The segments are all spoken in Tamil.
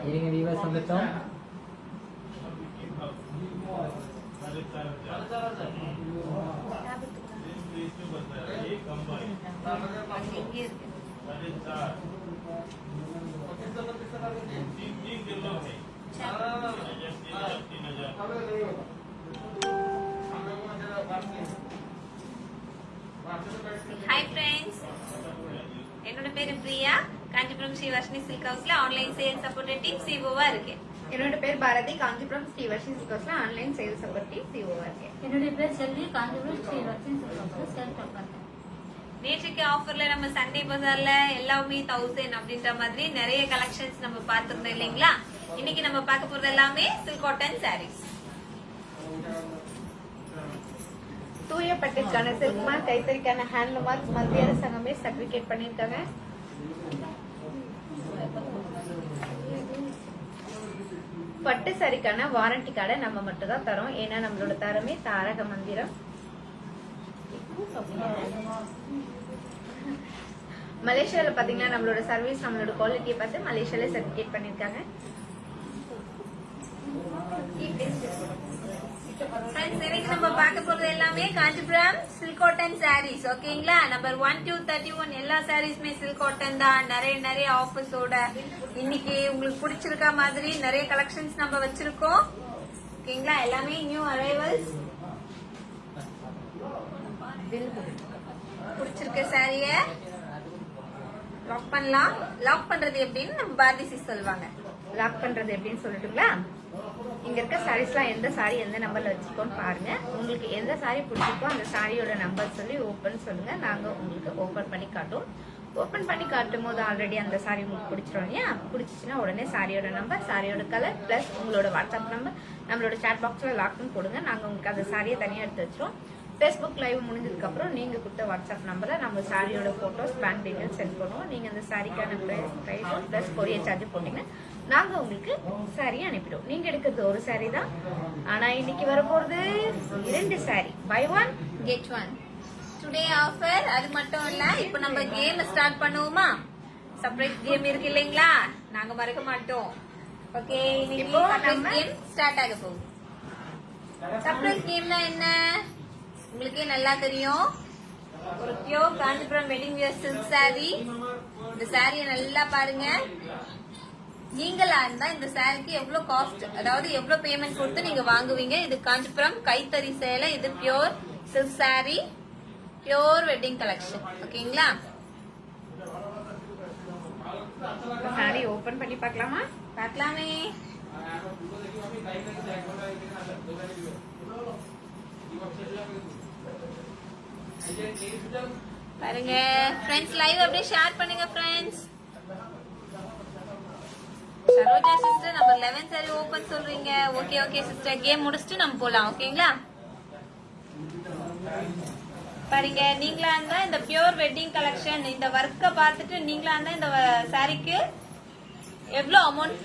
இருங்க வீவர்ஸ் வந்துட்டோம். Hi friends, என்னோட பேரு பிரியா. காஞ்சிபுரம் ஸ்ரீ வர்ஷினி சில்க் ஹவுஸ்ல ஆன்லைன் சேல்ஸ் சப்போர்ட் டீம் சிஓவா இருக்கேன். என்னோட பேர் பாரதி. காஞ்சிபுரம் ஸ்ரீ வர்ஷினி சில்க் ஹவுஸ்ல ஆன்லைன் சேல்ஸ் சப்போர்ட் டீம் சிஓவா இருக்கேன். என்னோட பேர் செல்வி. காஞ்சிபுரம் ஸ்ரீ வர்ஷினி சில்க் ஹவுஸ்ல சேல்ஸ் சப்போர்ட். நேற்றுக்கு ஆஃபர்ல நம்ம சண்டே பஜார்ல எல்லாமே 1000 அப்படின்ற மாதிரி நிறைய கலெக்ஷன்ஸ் நம்ம பார்த்திருந்தோம் இல்லைங்களா? இன்னைக்கு நம்ம பார்க்க போறது எல்லாமே சில்க் காட்டன் சாரீஸ். தூய பட்டுக்கான சில்க் மார்க், கைத்தறிக்கான ஹேண்ட்லூம் மார்க் மத்திய அரசாங்கமே சர்டிபிகேட் பண்ணிருக்காங்க. பட்டு சாரிக்கான வாரண்டி கார்டை நம்ம மட்டும் தான் தரோம். ஏன்னா நம்மளோட தரமே தாரக மந்திரம். மலேசியால பாத்தீங்கன்னா நம்மளோட சர்வீஸ், நம்மளோட குவாலிட்டியை பார்த்து மலேசியால சர்டிபிகேட் பண்ணிருக்காங்க. இன்னைக்கு நம்ம பார்க்க போறது எல்லாமே காஞ்சிபுரம் சில்க் காட்டன் சாரீஸ். ஓகேங்களா? நம்பர் 1 to 31 எல்லா சாரீஸ்மே சில்க் காட்டன் தான். நிறைய ஆஃபர்ஸோட இன்னைக்கு உங்களுக்கு பிடிச்சிருக்க மாதிரி நிறைய கலெக்ஷன்ஸ் நம்ம வச்சிருக்கோம். ஓகேங்களா? எல்லாமே நியூ அரைவல்ஸ். பிடிச்சிருக்க சாரிய லாக் பண்ணலாம். லாக் பண்றது எப்படின்னு நம்ம பாரதி சிஸ் சொல்லுவாங்க. லாக் பண்றது எப்படின்னு சொல்லட்டுங்களா? இங்க இருக்க சாரீஸ்லாம் எந்த சாரி எந்த நம்பர்ல வச்சிருக்கோன்னு பாருங்க. உங்களுக்கு எந்த சாரி பிடிச்சிருக்கோ அந்த சாரியோட நம்பர் சொல்லி ஓபன் சொல்லுங்க. நாங்க உங்களுக்கு ஓபன் பண்ணி காட்டுவோம். ஓபன் பண்ணி காட்டும் போது ஆல்ரெடி அந்த சாரி உங்களுக்கு பிடிச்சிரும் இல்லையா? பிடிச்சிச்சுன்னா உடனே சாரியோட நம்பர், சாரியோட கலர் பிளஸ் உங்களோட வாட்ஸ்அப் நம்பர் நம்மளோட சாட் பாக்ஸ்ல லாக்னு போடுங்க. நாங்க உங்களுக்கு அந்த சாரியை தனியா எடுத்து வச்சிரும். ஃபேஸ்புக் லைவ் முடிஞ்சதுக்கு அப்புறம் நீங்க கொடுத்த வாட்ஸ்அப் நம்பர்ல நம்ம சாரியோட போட்டோஸ், பேங்க் டீடைல்ஸ் சென்ட் பண்ணுவோம். நீங்க அந்த சாரிக்கான பிரைஸ் பிளஸ் கொரியர் சார்ஜ் போட்டீங்கன்னா நாங்க உங்களுக்கு சாரி அனுப்பிடுவோம். நீங்க எடுக்கிறது ஒரு சாரி தான், ஆனா இன்னைக்கு வர போறது 2 saree. Buy 1 get 1 today offer. அது மட்டும் இல்ல, இப்ப நம்ம கேம் ஸ்டார்ட் பண்ணுவோமா? சர்ப்ரைஸ் கேம் இருக்கு இல்லைங்களா? நாங்க மறக்க மாட்டோம். ஓகே, இப்போ நம்ம கேம் ஸ்டார்ட் ஆக போகுது. சர்ப்ரைஸ் கேம்னா என்ன உங்களுக்கே நல்லா தெரியும். ஒரு pure Kanchipuram wedding wear silk sorry. இந்த சாரியை நல்லா பாருங்க. நீங்களா இருந்தா இந்த சாரிக்கு எவ்வளவு காஸ்ட், அதாவது எவ்வளவு பேமெண்ட் கொடுத்து நீங்க வாங்குவீங்க? இது காஞ்சிபுரம் கைத்தறி சேலை. இது pure silk sorry, pure wedding collection. ஓகேங்களா? சாரி ஓபன் பண்ணி பார்க்கலாமா? பார்க்கலாமே. பாருங்க ஃப்ரெண்ட்ஸ், லைவ் அப்படியே ஷேர் பண்ணுங்க friends. Saroja sister number 11 sorry open சொல்றீங்க. ஓகே சிஸ்டர், கேம் முடிச்சிட்டு நம்ம போலாம். ஓகேங்களா? பாருங்க, நீங்களா இருந்தா இந்த பியூர் வெட்டிங் கலெக்ஷன் இந்த ஒர்க்க பார்த்துட்டு நீங்களா இருந்தா இந்த சாரிக்கு எவ்வளவு அமௌண்ட்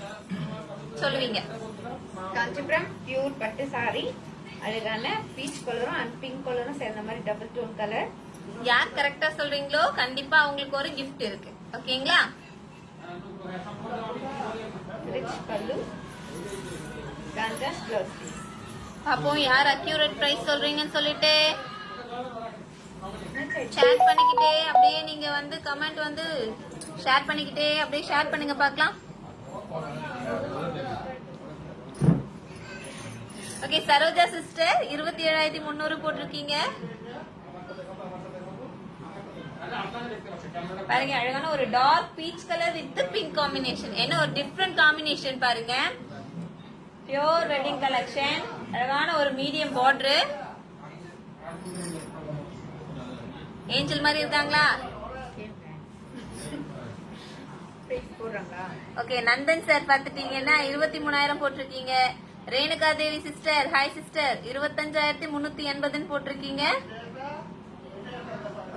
சொல்லுவீங்க? காஞ்சிபுரம் பியூர் பட்டு சாரி, அழகான பீச் கலரும் அண்ட் பிங்க் கலரும் சேர்ந்த மாதிரி டபுள் டோன் கலர். யார் கரெக்டா சொல்றீங்களோ கண்டிப்பா அவங்களுக்கு ஒரு கிஃப்ட் இருக்கு. ஓகேங்களா? ரிச் பல்லு, கான்ட்ராஸ்ட் ப்ளவுஸ் பீஸ். அப்போ யார் அக்யூரேட் பிரைஸ் சொல்றீங்கன்னு சொல்லிட்டு ஷேர் பண்ணிக்கிட்டே அப்படியே நீங்க வந்து கமெண்ட் வந்து ஷேர் பண்ணிக்கிட்டே அப்படியே ஷேர் பண்ணுங்க பார்க்கலாம். ஓகே, சரோஜா சிஸ்டர் 27,300 போட்டிருக்கீங்க. பாருங்க, அழகான ஒரு dark peach colour with pink combination. என்ன ஒரு டிஃப்ரெண்ட் காம்பினேஷன் பாருங்க. பியூர் வெட்டிங் கலெக்ஷன், அழகான ஒரு மீடியம் பார்டர். ஏஞ்சல் மாதிரி இருக்காங்களா? ஓகே, நந்தன் சார் பாத்துட்டீங்கன்னா 23,000 போட்டிருக்கீங்க. Renuka Devi sister, hi sister, 25,380 போட்டிருக்கீங்க.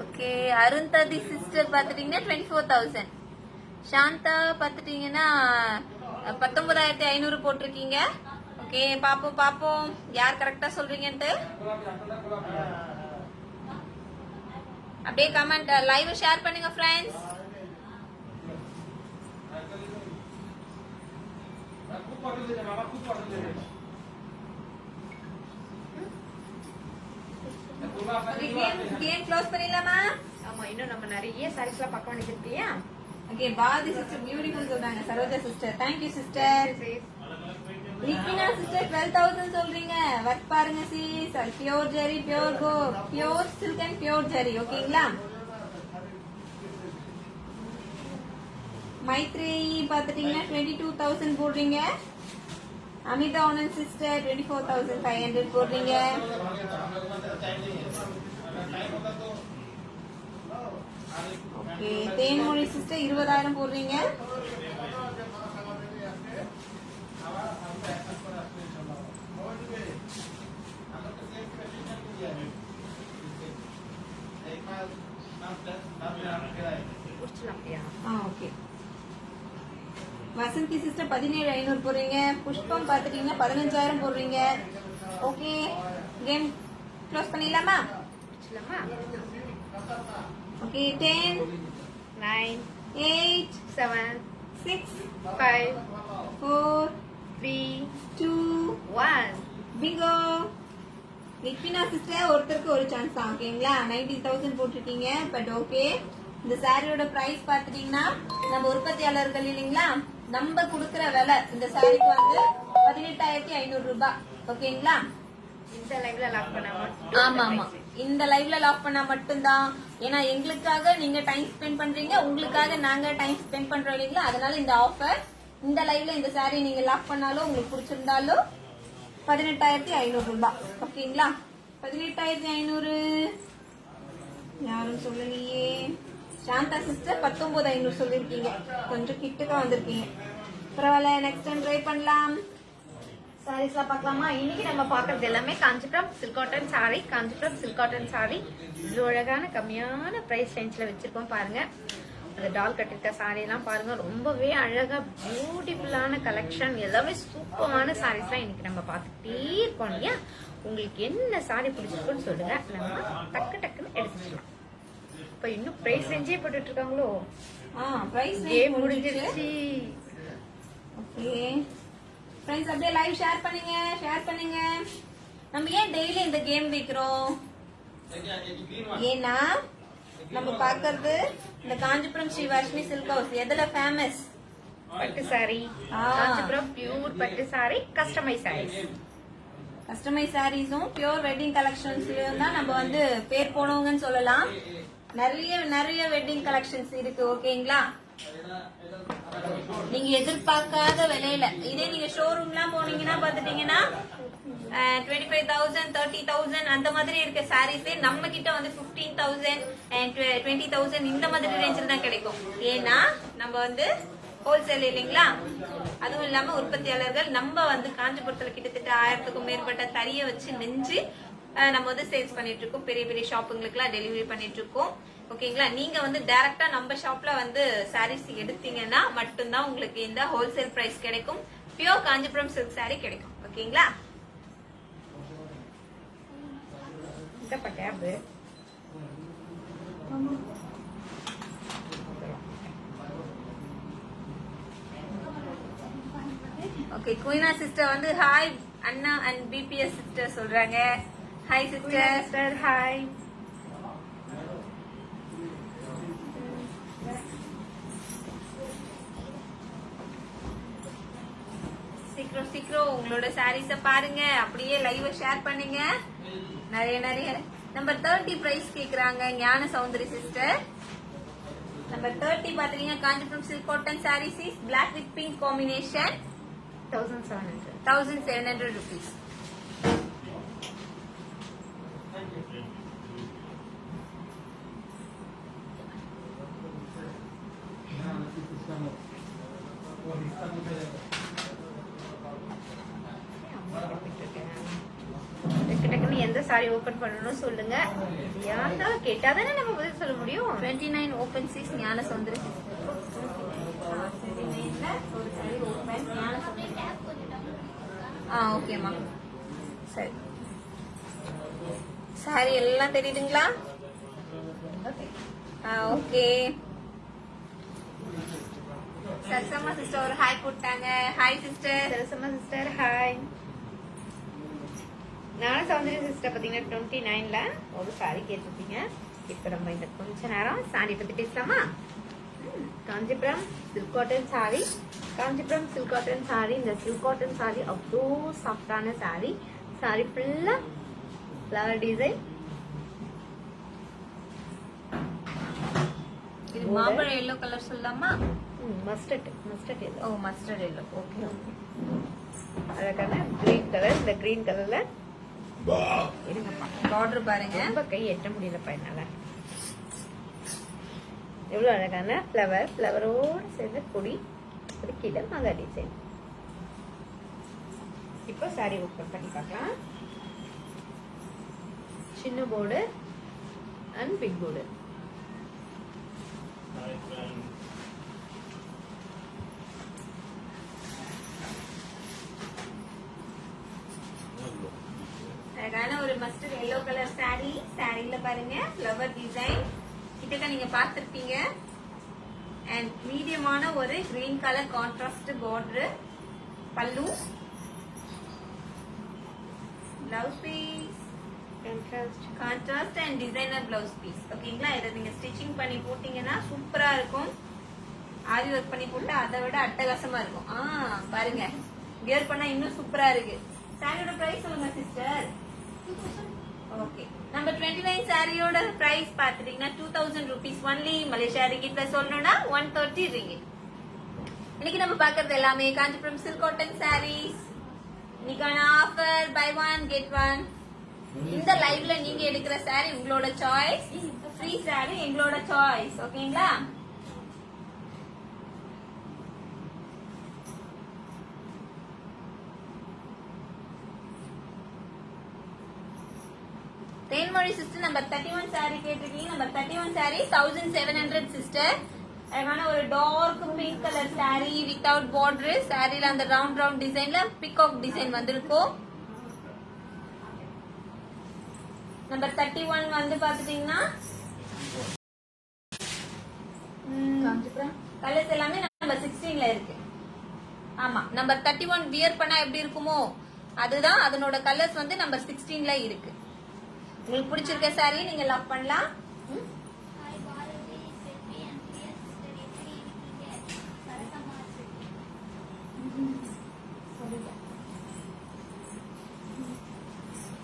ஓகே, அருந்ததி சிஸ்டர் பாத்துட்டீங்கன்னா 24,000. சாந்தா பாத்துட்டீங்கன்னா 19,500 போட்டிருக்கீங்க. ஓகே, பாப்போம் யார் கரெக்டா சொல்றீங்கன்ட்டு. அப்படியே கமெண்ட் லைவ் ஷேர் பண்ணுங்க ஃப்ரெண்ட்ஸ். கேம் க்ளோஸ் பண்ணிடலாமா? ஆமா, இன்னும் நம்ம நிறைய சாரீஸ்லாம் பார்க்க வேண்டியது இருக்கு இல்லையா? ஓகே, பாரதி சிஸ்டர் பியூட்டிஃபுல் சொல்றாங்க. Saroja sister thank you sister. Lipina sister 12,000 சொல்றீங்க. ஒர்க் பாருங்க சீஸ். பியூர் ஜெரி, பியூர் கோ, pure silk and pure zari. ஓகேங்களா? மைத்ரேயி பாத்துட்டீங்கன்னா 22,000 போடுறீங்க. அமிதா ஆனந்த் சிஸ்டர் 24,500 போடுறீங்க. ஓகே, தேன்மொழி சிஸ்டர் 20,000 போடுறீங்க. ஓகே, வசந்தி சிஸ்டர் 17,500 போடுறீங்க. புஷ்பம் பாத்துட்டீங்கன்னா 15,000 போடுறீங்க. ஓகே, கேம் க்ளோஸ் பண்ணிடலாமா? ஓகே, 10 9 8 7 6 5 4 3 2 1. பிங்கோ. லிப்பினா சிஸ்டர் ஒருத்தருக்கு ஒரு சான்ஸ் தான். ஓகேங்களா? 90,000 போட்டிருக்கீங்க. பட் ஓகே, இந்த சாரியோட பிரைஸ் பாத்துட்டீங்கன்னா நம்ம உற்பத்தியாளர்கள் இல்லைங்களா, நம்ம குடுக்கற விலை இந்த சாரிக்கு வந்து 18,500 ரூபாய். ஓகேங்களா? இந்த லைவ்ல லாக் பண்ணாம. ஆமா ஆமா, இந்த லைவ்ல லாக் பண்ணா மட்டும்தான். ஏன்னா எங்களுக்காக நீங்க டைம் ஸ்பெண்ட் பண்றீங்க, உங்களுக்காக நாங்க டைம் ஸ்பெண்ட் பண்றோம் இல்லைங்களா? அதனால இந்த ஆஃபர் இந்த லைவ்ல இந்த சாரி நீங்க லாக் பண்ணாலும் உங்களுக்கு பிடிச்சிருந்தாலும் 18,500 ரூபாய். ஓகேங்களா? 18,500 யாரும் சொல்லலையே. சாந்தா சிஸ்டர் 19,500 சொல்லிருக்கீங்க. கொஞ்சம் கிட்டக்க வந்திருக்கீங்க. பரவாயில்ல, நெக்ஸ்ட் டைம் ட்ரை பண்ணலாம். சாரீஸ்லாம் பார்க்கலாமா? இன்னைக்கு நம்ம பார்க்கறது எல்லாமே Kanchipuram silk cotton sorry. Kanchipuram silk cotton sorry இவ்வளோ அழகான கம்மியான பிரைஸ் ரேஞ்சில் வச்சிருக்கோம் பாருங்க. அந்த டால் கட்டிருக்க சாரி எல்லாம் பாருங்க, ரொம்பவே அழகா பியூட்டிஃபுல்லான கலெக்ஷன், எல்லாமே சூப்பரான சாரீஸ்லாம் இன்னைக்கு நம்ம பார்த்துட்டே இருக்கோம் இல்லையா? உங்களுக்கு என்ன சாரி பிடிச்சிருக்குன்னு சொல்லுங்க, நம்ம டக்கு டக்குன்னு எடுத்துக்கலாம். இப்ப இன்னும் பிரைஸ் ரேஞ்சே போட்டுட்டு இருக்காங்களோ? பிரைஸ் கேம் முடிஞ்சிருச்சு. ஓகே ஃப்ரெண்ட்ஸ், அப்படியே லைவ் ஷேர் பண்ணுங்க. நம்ம ஏன் டெய்லி இந்த கேம் வைக்கிறோம்? ஏன்னா நம்ம பாக்குறது இந்த காஞ்சிபுரம் ஸ்ரீ வர்ஷினி சில்க் ஹவுஸ் எதுல ஃபேமஸ்? பட்டு சாரி. காஞ்சிபுரம் பியூர் பட்டு சாரி, கஸ்டமைஸ் சாரீஸ். கஸ்டமைஸ் சாரீஸும் பியூர் வெட்டிங் கலெக்ஷன்ஸ்லயும் தான் நம்ம வந்து பேர் போனவங்கன்னு சொல்லலாம். நிறைய வெட்டிங் கலெக்ஷன்ஸ் இருக்கு. ஓகேங்களா? நீங்க எதிர்பார்க்காத விலையில, இதே நீங்க ஷோரூம்லாம் போனீங்கன்னா பாத்துட்டீங்கன்னா 25,000 30,000 அந்த மாதிரி இருக்க சாரீஸே நம்ம கிட்ட வந்து 15,000 and 20,000 இந்த மாதிரி ரேஞ்சில் தான் கிடைக்கும். ஏன்னா நம்ம வந்து ஹோல்சேல் இல்லைங்களா? அதுவும் இல்லாம உற்பத்தியாளர்கள் நம்ம வந்து காஞ்சிபுரத்துல கிட்டத்தட்ட 1000க்கும் மேற்பட்ட தறிய வச்சு நெஞ்சு நம்ம வந்து சேல்ஸ் பண்ணிட்டு இருக்கோம். பெரிய பெரிய ஷாப்புங்களுக்கு எல்லாம் டெலிவரி பண்ணிட்டு இருக்கோம். ஓகேங்களா? நீங்க வந்து டைரக்டா நம்ம ஷாப்ல வந்து சாரீஸ் எடுத்தீங்கன்னா மட்டும்தான் உங்களுக்கு இந்த ஹோல்சேல் பிரைஸ் கிடைக்கும். பியூர் காஞ்சிபுரம் சில்க் சாரி கிடைக்கும். ஓகேங்களா? ஓகே, குயினா சிஸ்டர் வந்து ஹாய் அண்ணா அண்ட் பிபிஎஸ் சிஸ்டர் சொல்றாங்க. Hi sister. ஹாய். சீக்கிரம் உங்களோட சாரீஸ பாருங்க, அப்படியே லைவ் ஷேர் பண்ணுங்க. நிறைய நம்பர் 30 பிரைஸ் கேக்குறாங்க ஞான சௌந்தரி சிஸ்டர். நம்பர் 30 பாத்தீங்கன்னா Kanchipuram silk cotton sarees black with pink combination 1,700 rupees. எந்த சாரி ஓபன் பண்ணணும் சொல்லுங்க. யாராவது கேட்டாதானே நம்ம பதில் சொல்ல முடியும். 29 ஓபன் சீஸ் ஞான சௌந்தரி ஓகேமா. சரி, சாரி எல்லாம் தெரியுதுங்களா? ஓகே, சரசம்மா சிஸ்டர் ஒரு ஹாய் போட்டாங்க. Hi sister. Sarasamma sister hi. நானும் சௌந்தர்யா சிஸ்டர் பார்த்தீங்கன்னா 29ல ஒரு சாரி கேட்டிருப்பீங்க. இப்போ நம்ம இந்த கொஞ்ச நேரம் சாரி பற்றி பேசலாமா? Kanchipuram silk cotton sorry. Kanchipuram silk cotton sari. இந்த சில்க் காட்டன் சாரி அவ்வளோ சாஃப்டான சாரி. சாரி ஃபுல்லாக ஃப்ளவர் டிசைன். இது மாம்பழ எல்லோ கலர் சொல்லலாமா? Mustard yellow. Oh mustard yellow. Okay okay. அழகான கிரீன் கலர். இந்த கிரீன் கலர்ல பார்டர் பாருங்க. ரொம்ப கை எட்ட முடியலப்பா என்னால. எவ்வளவு அழகான ஃப்ளவரோட சேர்ந்த கொடி. அது கீழே மகா டிசைன். இப்போ சாரி ஓப்பன் பண்ணி பார்க்கலாம். சின்ன போர்டு அண்ட் பிக் போர்டு. அழகான ஒரு மஸ்டர்ட் எல்லோ கலர் சாரி. சாரியில பாருங்க ஃப்ளவர் டிசைன் கிட்டக்க நீங்க பார்த்திருப்பீங்க. அண்ட் மீடியமான ஒரு green colour contrast border. Pallu, blouse piece, contrast and designer blouse piece. ஓகேங்களா? இதை நீங்க ஸ்டிச்சிங் பண்ணி போட்டீங்கன்னா சூப்பரா இருக்கும். ஆரி ஒர்க் பண்ணி போட்டா அதை விட அட்டகாசமா இருக்கும். பாருங்க வியர் பண்ணா இன்னும் சூப்பரா இருக்கு. சாரியோட பிரைஸ் சொல்லுங்க சிஸ்டர். ஓகே. நம்பர் 29 சாரியோட பிரைஸ் பாத்துட்டீங்கன்னா 2000 rupees ஒன்லி. மலேசியா ரிங்கிட்ல சொல்லணும்னா 130 ringgit. இன்னைக்கு நம்ம பாக்குறது எல்லாமே காஞ்சிபுரம் சில்க் காட்டன் சாரீஸ். இன்னைக்கான offer buy one get one. இந்த லைவ்ல நீங்க எடுக்கிற சாரி உங்களோட சாய்ஸ். ஃப்ரீ சாரி எங்களோட சாய்ஸ். ஓகேங்களா? தேன்மொழி சிஸ்டர் நம்பர் 31 சாரி கேட்டிருக்கீங்க. Number 31 sari 1700 sister. அழகான ஒரு dark pink colour sari without border. சாரில அந்த ரவுண்ட் டிசைன்ல பிகாக் டிசைன் வந்திருக்கும். நம்பர் 31 வந்து பாத்துட்டீங்கன்னா கலர்ஸ் எல்லாமே நம்பர் 16ல இருக்கு. ஆமா நம்பர் 31 வியர் பண்ணா எப்படி இருக்குமோ அதுதான் அதனோட கலர்ஸ் வந்து நம்பர் 16ல இருக்கு. உங்களுக்கு பிடிச்சிருக்க சாரி நீங்க லவ் பண்ணலாம்.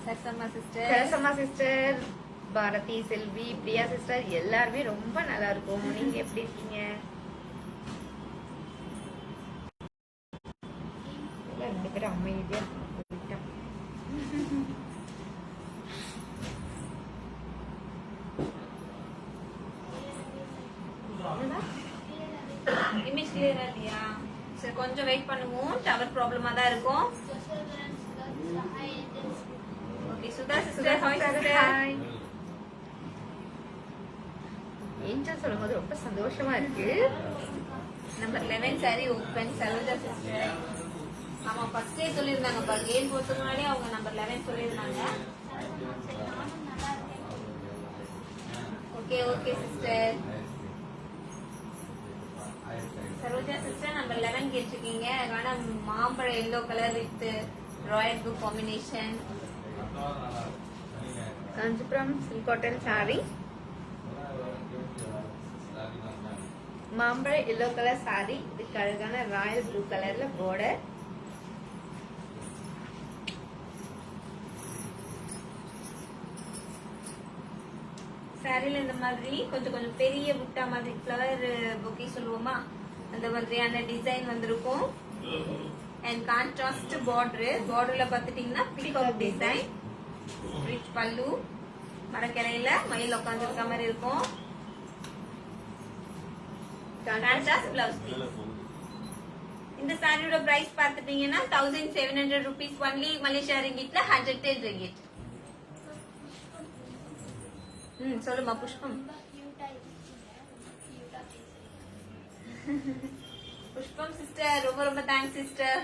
சரசம்மா சிஸ்டர், பாரதி, செல்வி, பிரியா சிஸ்டர் எல்லாருமே ரொம்ப நல்லா இருக்கும். நீங்க எப்படி இருக்கீங்க? ரெண்டு பேரும் அமைதியா இமேஜ் கிளியரா இல்லையா? சரி கொஞ்சம் வெயிட் பண்ணுவோம். டவர் ப்ராப்ளமா தான் இருக்கும். Okay Sudha sister hi sister. Angel சொல்லும்போது ரொம்ப சந்தோஷமா இருக்கு. Number 11 sorry open Saroja sister. ஆமா ஃபர்ஸ்டே சொல்லிருந்தாங்க பாருங்க. கேம் போறதுக்கு முன்னாடி அவங்க நம்பர் 11 சொல்லிருந்தாங்க. Okay okay sister. Saroja sister number 11 கேட்டிருக்கீங்க. அழகான மாம்பழ yellow colour with royal blue combination. Kanchipuram silk cotton saree. மாம்பழ எல்லோ கலர் சாரி. இதுக்கு அழகான ராயல் ப்ளூ கலர்ல பார்டர். சாரில இந்த மாதிரி கொஞ்சம் கொஞ்சம் பெரிய புட்டா மாதிரி ஃப்ளவர் பொக்கே சொல்லுவோமா அந்த மாதிரியான டிசைன் வந்திருக்கும். அண்ட் கான்ட்ராஸ்ட் பார்டர்ல பாத்துட்டீங்கன்னா பீகாக் டிசைன். ரிச் பல்லு. மரக்கிளையில மயில் உட்கார்ந்து இருக்க மாதிரி இருக்கும். Contrast blouse piece. இந்த சாரியோட பிரைஸ் பாத்துட்டீங்கன்னா 1700 rupees ஒன்லி. மலேசியா ரிங்கிட்ல 110 ringgit. சொல்லுமா புஷ்பம். புஷ்பம் சிஸ்டர் ரொம்ப ரொம்ப thanks sister.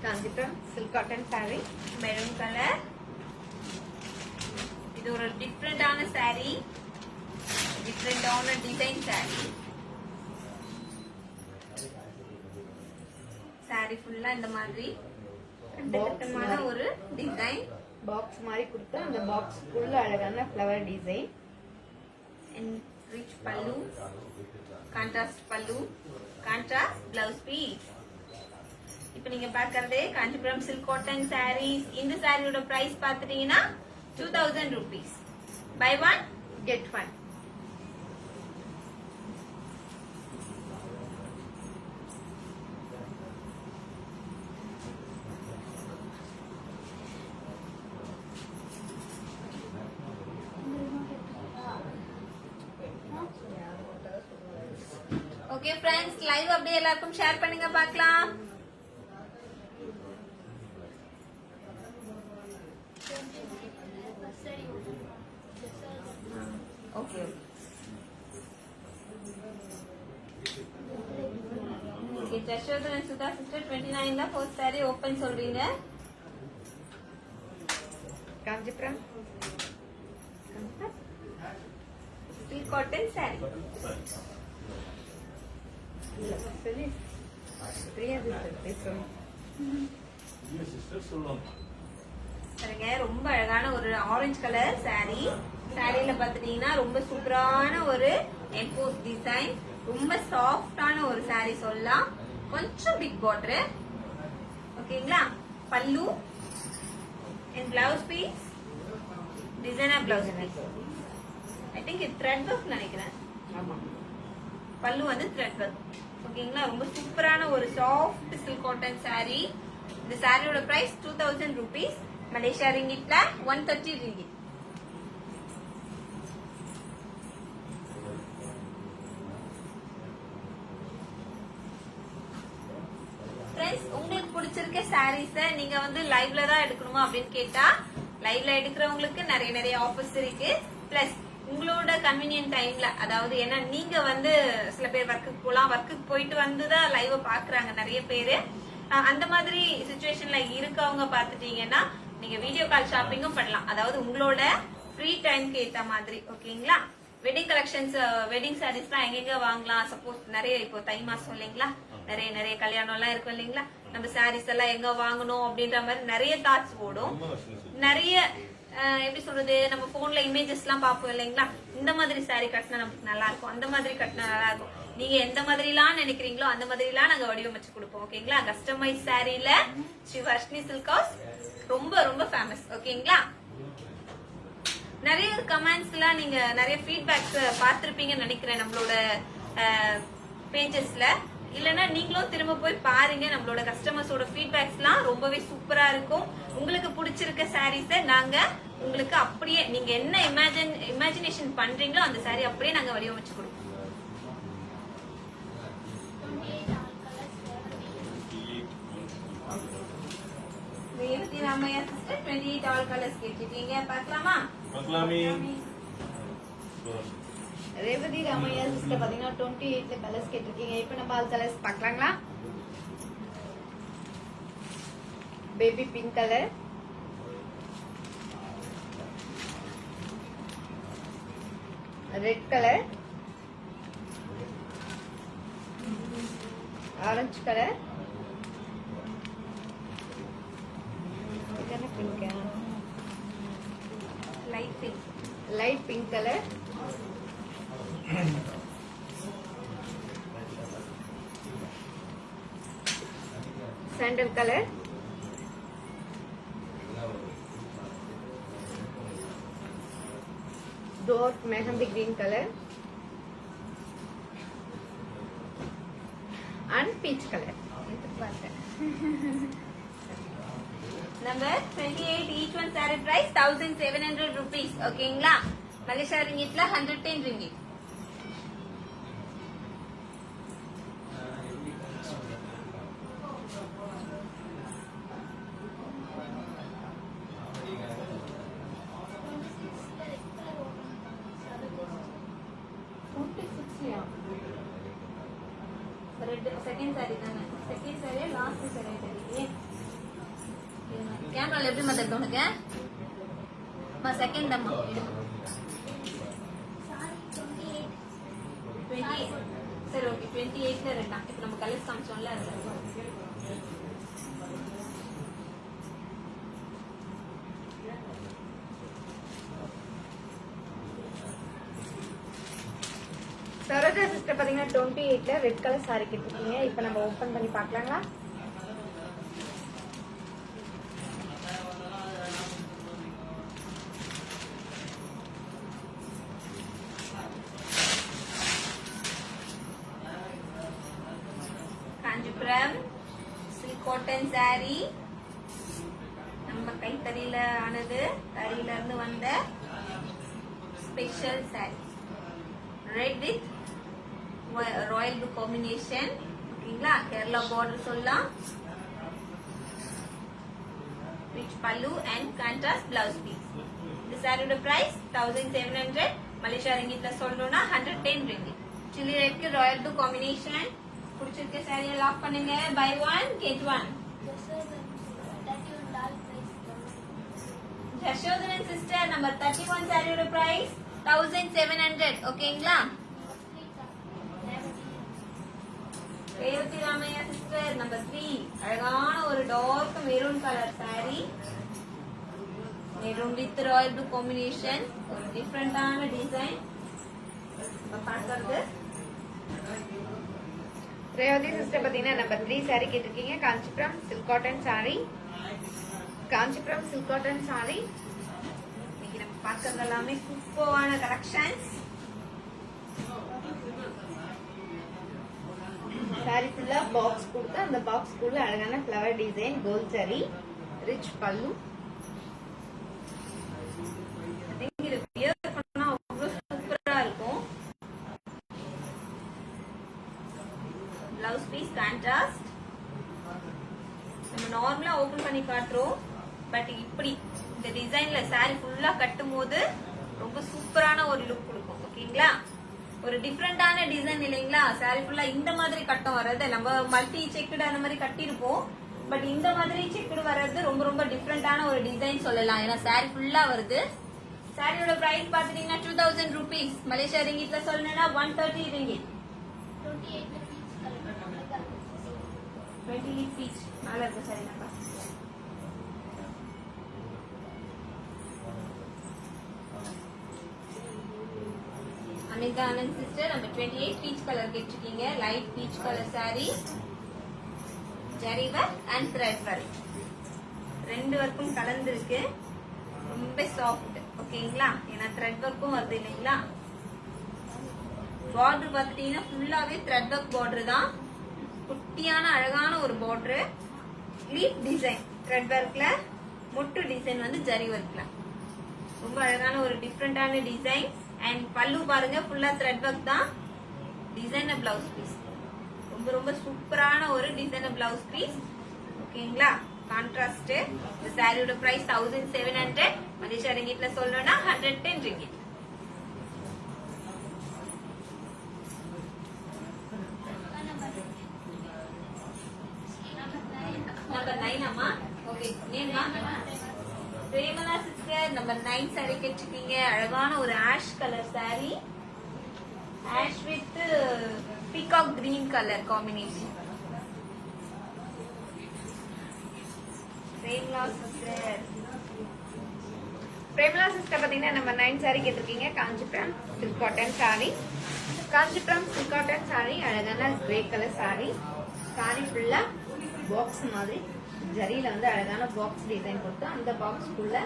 Kanchipuram silk cotton saree. Maroon colour. இது ஒரு டிஃப்ரெண்டான saree, டிஃப்ரெண்டான டிசைன் saree. saree ஃபுல்லா இந்த மாதிரி கட்டமான ஒரு டிசைன் பாக்ஸ் மாதிரி கொடுத்து அந்த பாக்ஸ் உள்ள அழகான ஃப்ளவர் டிசைன். ரிச் பல்லு, கான்ட்ராஸ்ட் பல்லு, கான்ட்ராஸ்ட் பிளவுஸ் பீஸ். இப்போ நீங்க பார்க்கறதே காஞ்சிபுரம் சில்க் காட்டன் சாரீஸ். இந்த சாரியோட பிரைஸ் பார்த்துட்டீங்கன்னா 2000 rupees. Buy one get one. Okay friends, live அப்படியே எல்லாருக்கும் ஷேர் பண்ணுங்க பார்க்கலாம். Okay okay Jashodhan and Sudha sister 29 தான் ஃபர்ஸ்ட் சாரி ஓபன் சொல்றீங்க. Kanchipuram silk cotton sari. பாருங்க, ரொம்ப அழகான ஒரு ஆரஞ்சு கலர் சாரி. சாரியில பாத்துட்டீங்கன்னா ரொம்ப சூப்பரான ஒரு எம்போஸ் டிசைன், ரொம்ப சாஃப்டான ஒரு சாரி சொல்லலாம். கொஞ்சம் பிக் பார்டர். ஓகேங்களா? Pallu and blouse piece designer blouse piece. I think இது த்ரெட் ஒர்க் நினைக்கிறேன். ஆமா, பல்லு வந்து த்ரெட் ஒர்க். ஓகேங்களா? ரொம்ப சூப்பரான ஒரு சாஃப்ட் சில்க் காட்டன் சாரி. இந்த சாரியோட பிரைஸ் 2000 rupees. மலேசியா ரிங்கிட்ல 130 ringgit. ஃப்ரெண்ட்ஸ், உங்களுக்கு பிடிச்சிருக்க சாரீஸ நீங்க வந்து லைவ்ல தான் எடுக்கணுமா அப்படின்னு கேட்டா, லைவ்ல எடுக்கிறவங்களுக்கு நிறைய நிறைய ஆஃபர்ஸ் இருக்கு. பிளஸ் உங்களோட கன்வீனியன்ட் டைம்ல, அதாவது ஏன்னா நீங்க வந்து சில பேர் ஒர்க்குக்கு போலாம், ஒர்க்குக்கு போயிட்டு வந்துதான் லைவ் பாக்குறாங்க நிறைய பேரு. அந்த மாதிரி சிச்சுவேஷன்ல இருக்கவங்க பாத்துட்டீங்கன்னா நீங்க வீடியோ கால் ஷாப்பிங்கும் பண்ணலாம். அதாவது உங்களோட ஃப்ரீ டைம்க்கு ஏத்த மாதிரி. ஓகேங்களா? வெட்டிங் கலெக்ஷன்ஸ், வெட்டிங் சாரீஸ் எல்லாம் எங்கெங்க வாங்கலாம்? சப்போஸ் நிறைய இப்போ தை மாசம் இல்லைங்களா, நிறைய நிறைய கல்யாணம் எல்லாம் இருக்கும் இல்லைங்களா, நம்ம சாரீஸ் எல்லாம் எங்க வாங்கணும் அப்படின்ற மாதிரி நிறைய தாட்ஸ் ஓடும். நிறைய எப்படி சொல்றது, நம்ம போன்ல இமேஜஸ் எல்லாம் பாப்போம் இல்லைங்களா, இந்த மாதிரி சாரி கட்டினா நமக்கு நல்லா இருக்கும், அந்த மாதிரி கட்டினா நல்லா இருக்கும். நீங்க எந்த மாதிரி எல்லாம் நினைக்கிறீங்களோ அந்த மாதிரி எல்லாம் நாங்க வடிவமைச்சு கொடுப்போம். ஓகேங்களா? கஸ்டமைஸ் சாரில ஸ்ரீ வர்ஷினி சில்க் ஹவுஸ் ரொம்ப ரொம்ப ஃபேமஸ். ஓகேங்களா? நிறைய கமெண்ட்ஸ்ல நீங்க நிறைய ஃபீட்பேக்ஸ் பார்த்திருப்பீங்கன்னு நினைக்கிறேன் நம்மளோட பேஜஸ்ல. இல்லனா நீங்களும் திரும்ப போய் பாருங்க. நம்மளோட கஸ்டமர்ஸோட ஃபீட்பேக்ஸ் எல்லாம் ரொம்பவே சூப்பரா இருக்கும். உங்களுக்கு பிடிச்சிருக்க சாரீஸ நாங்க உங்களுக்கு அப்படியே நீங்க என்ன இமேஜினேஷன் பண்றீங்களோ அந்த சாரி அப்படியே நாங்க வடிவமைச்சு கொடுப்போம். Revathi Ramaiah sister 28 all colours கேட்டிருக்கீங்க, பார்க்கலாமா? ரேவதி ராமையா சிஸ்டர் பாத்தீங்கன்னா 28 கலர்ஸ் கேட்டிருக்கீங்க. இப்ப நம்ம ஆல் கலர்ஸ் பார்க்கலாங்களா? Baby pink colour, red colour, orange colour, pink, light pink colour, sandal color, dark mehendi green color and peach color. Number 28, each one saree price 1700 rupees. ஓகேங்களா? மலேசியா ரிங்கிட்ல 110 ringgit. செகண்ட் சாரி தானே, செகண்ட் சாரி லாஸ்ட் சாரி தெரியுது. கேமரால எப்படி மாத்திருக்க உனக்கு செகண்ட் அம்மா 28 சரி ஓகே 28ல ரெண்டா இப்போ நம்ம கலர்ஸ் காமிச்சோம்ல சரோஜா சிஸ்டர் பாத்தீங்கன்னா 28ல ரெட் கலர் சாரி கேட்டிருக்கீங்க. இப்போ நம்ம ஓபன் பண்ணி பார்க்கலாங்களா? காஞ்சிபுரம் சில்க் காட்டன் சாரி நம்ம கைத்தறியில ஆனது தறியில இருந்து வந்த special sari red with royal blue combination ஓகேங்களா. கேரளா பார்டர் சொல்லலாம். ரிச் பல்லு அண்ட் கான்ட்ராஸ்ட் பிளவுஸ் பீஸ். இந்த சாரியோட பிரைஸ் 1700. மலேசியா ரிங்கிட்ல சொல்லணும்னா 110 ringgit. சில்லி ரெட்க்கு ராயல் ப்ளூ காம்பினேஷன். பிடிச்சிருக்க சாரியை லாக் பண்ணுங்க. Buy one get one. Jashodharan sister number 31 சாரியோட பிரைஸ் 1700. ஓகேங்களா. ரேவதி ராமையா சிஸ்டர் நம்பர் 3 அழகான ஒரு dark maroon colour saree. Maroon with royal blue combination. ஒரு டிஃபரெண்டான டிசைன் பார்க்கறது. ரேவதி சிஸ்டர் பாத்தீங்கன்னா நம்பர் 3 சாரி கேட்டிருக்கீங்க. Kanchipuram silk cotton sorry. Kanchipuram silk cotton saree. இன்னைக்கு நம்ம பார்க்கறது எல்லாமே சூப்பரான கலெக்ஷன்ஸ். சாரி ஃபுல்லா பாக்ஸ் கொடுத்து அந்த பாக்ஸ் குள்ள அழகான flower design gold zari rich pallu. இது வியர் பண்ணா அவ்வளவு சூப்பரா இருக்கும். Blouse piece contrast. நம்ம நார்மலா ஓபன் பண்ணி காட்டுறோம். பட் இப்படி இந்த டிசைன்ல சாரி ஃபுல்லா கட்டும் போது ரொம்ப சூப்பரான ஒரு லுக் கொடுக்கும். ஓகேங்களா. ஒரு டிஃபரெண்டான டிசைன் இல்லைங்களா. சாரி ஃபுல்லா இந்த மாதிரி கட்டம் வர்றது நம்ம மல்டி செக்குடு அந்த மாதிரி கட்டிருப்போம். பட் இந்த மாதிரி செக்குடு வர்றது ரொம்ப ரொம்ப டிஃபரெண்டான ஒரு டிசைன் சொல்லலாம். ஏன்னா சாரி ஃபுல்லா வருது. சாரியோட பிரைஸ் பாத்துட்டீங்கன்னா 2000 rupees. மலேசியா ரிங்கிட்ல சொல்லணும்னா 130 ringgit. 28 பீச் மேல இருக்கு sorry number. Amita Anand sister நம்ம 28 பீச் கலர் கேட்டிருக்கீங்க. Light peach colour sorry. Zari work and thread work ரெண்டு ஒர்க்கும் கலந்துருக்கு. ரொம்ப சாஃப்ட். ஓகேங்களா. ஏன்னா த்ரெட் ஒர்க்கும் வருது இல்லைங்களா. பார்டர் பார்த்துட்டீங்கன்னா ஃபுல்லாவே த்ரெட் ஒர்க் பார்டர் தான். குட்டியான அழகான ஒரு பார்டர். லீப் டிசைன் த்ரெட் ஒர்க்ல, மொட்டு டிசைன் வந்து ஜரி ஒர்க்ல. ரொம்ப அழகான ஒரு டிஃபரெண்டான டிசைன். அண்ட் பல்லு பாருங்க ஃபுல்லா த்ரெட் ஒர்க் தான். Designer blouse piece. ரொம்ப ரொம்ப சூப்பரான ஒரு டிசைனர் பிளவுஸ் பீஸ். ஓகேங்களா. கான்ட்ராஸ்ட். இந்த சாரியோட பிரைஸ் 1700. மலேசியா ரிங்கிட்ல சொல்லணும்னா 110 ringgit. நம்பர் 9 அம்மா. ஓகே நேம்மா பிரேமலா சிஸ்டர் நம்பர் 9 சாரி கேட்டிருக்கீங்க. அழகான ஒரு ash colour sari. Ash with peacock green colour combination. Premala sister பாத்தீங்கன்னா நம்பர் 9 சாரி கேட்டிருக்கீங்க. Kanchipuram silk cotton sorry. Kanchipuram silk cotton sorry. அழகான கிரே கலர் சாரி. சாரி ஃபுல்லா பாக்ஸ் மாதிரி ஜரியில வந்து அழகான பாக்ஸ் டிசைன் கொடுத்து அந்த பாக்ஸ்க்குள்ள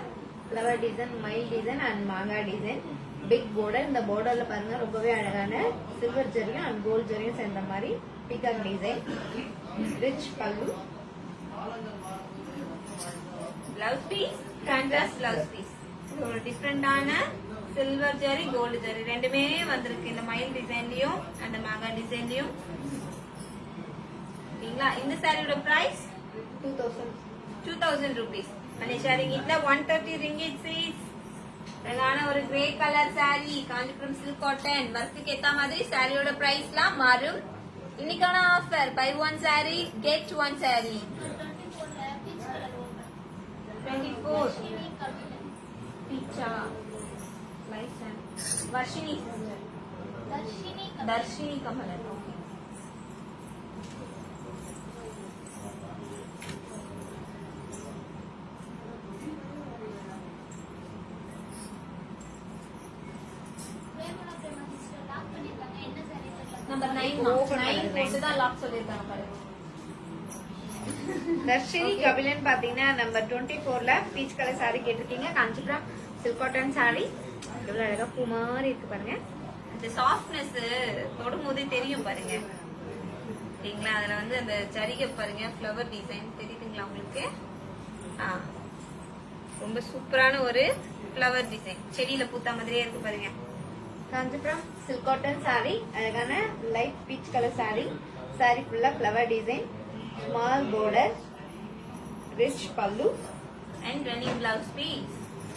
ஃப்ளவர் டிசைன், மயில் டிசைன் அண்ட் மாங்காய் டிசைன். Big border. இந்த பார்டர்ல பாருங்க ரொம்பவே அழகான சில்வர் ஜரியும் அண்ட் கோல்ட் ஜரியும் சேர்ந்த மாதிரி peacock design. Rich pallu. Blouse piece contrast blouse piece. ஒரு டிஃபரெண்டான சில்வர் ஜரி கோல்டு ஜரி ரெண்டுமே வந்திருக்கு. இந்த மயில் டிசைன்லயும் அந்த மாங்காய் டிசைன்லயும். ஓகேங்களா. இந்த சாரியோட பிரைஸ் 2000 rupees. மலேசியா ரிங்கிட்ல 130 ringgit சீஸ். அழகான ஒரு grey colour sari. Kanchipuram silk cotton. ஒர்க்குக்கு ஏத்த மாதிரி சாரியோட பிரைஸ்லாம் மாறும். இன்னைக்கான offer buy one sari get one sari. 24 Picha Lights and Varshini sister Darshini Kamalan. Okay. Number 9 போட்டு தான் லாக் சொல்லிருக்காங்க பாருங்க. தர்ஷினி கபிலன் பாத்தீங்கன்னா நம்பர் 24ல பீச் கலர் saree கேட்டிருக்கீங்க. Kanchipuram silk cotton saree. எவ்வளவு அழகா பூ மாதிரி இருக்கு பாருங்க. அந்த சாஃப்ட்னஸ் தொடும்போதே தெரியும் பாருங்க. சரிங்களா? அதுல வந்து அந்த சரிகை பாருங்க, ஃப்ளவர் டிசைன் தெரியுதுங்களா உங்களுக்கு? ரொம்ப சூப்பரான ஒரு ஃப்ளவர் டிசைன், செடியில பூத்த மாதிரியே இருக்கு பாருங்க. காஞ்சிபுரம் சில்க் காட்டன் saree, அழகான light peach colour saree. saree ஃபுல்லா flower design, small border, rich பல்லு அண்ட் ரன்னிங் பிளவுஸ் பீஸ்.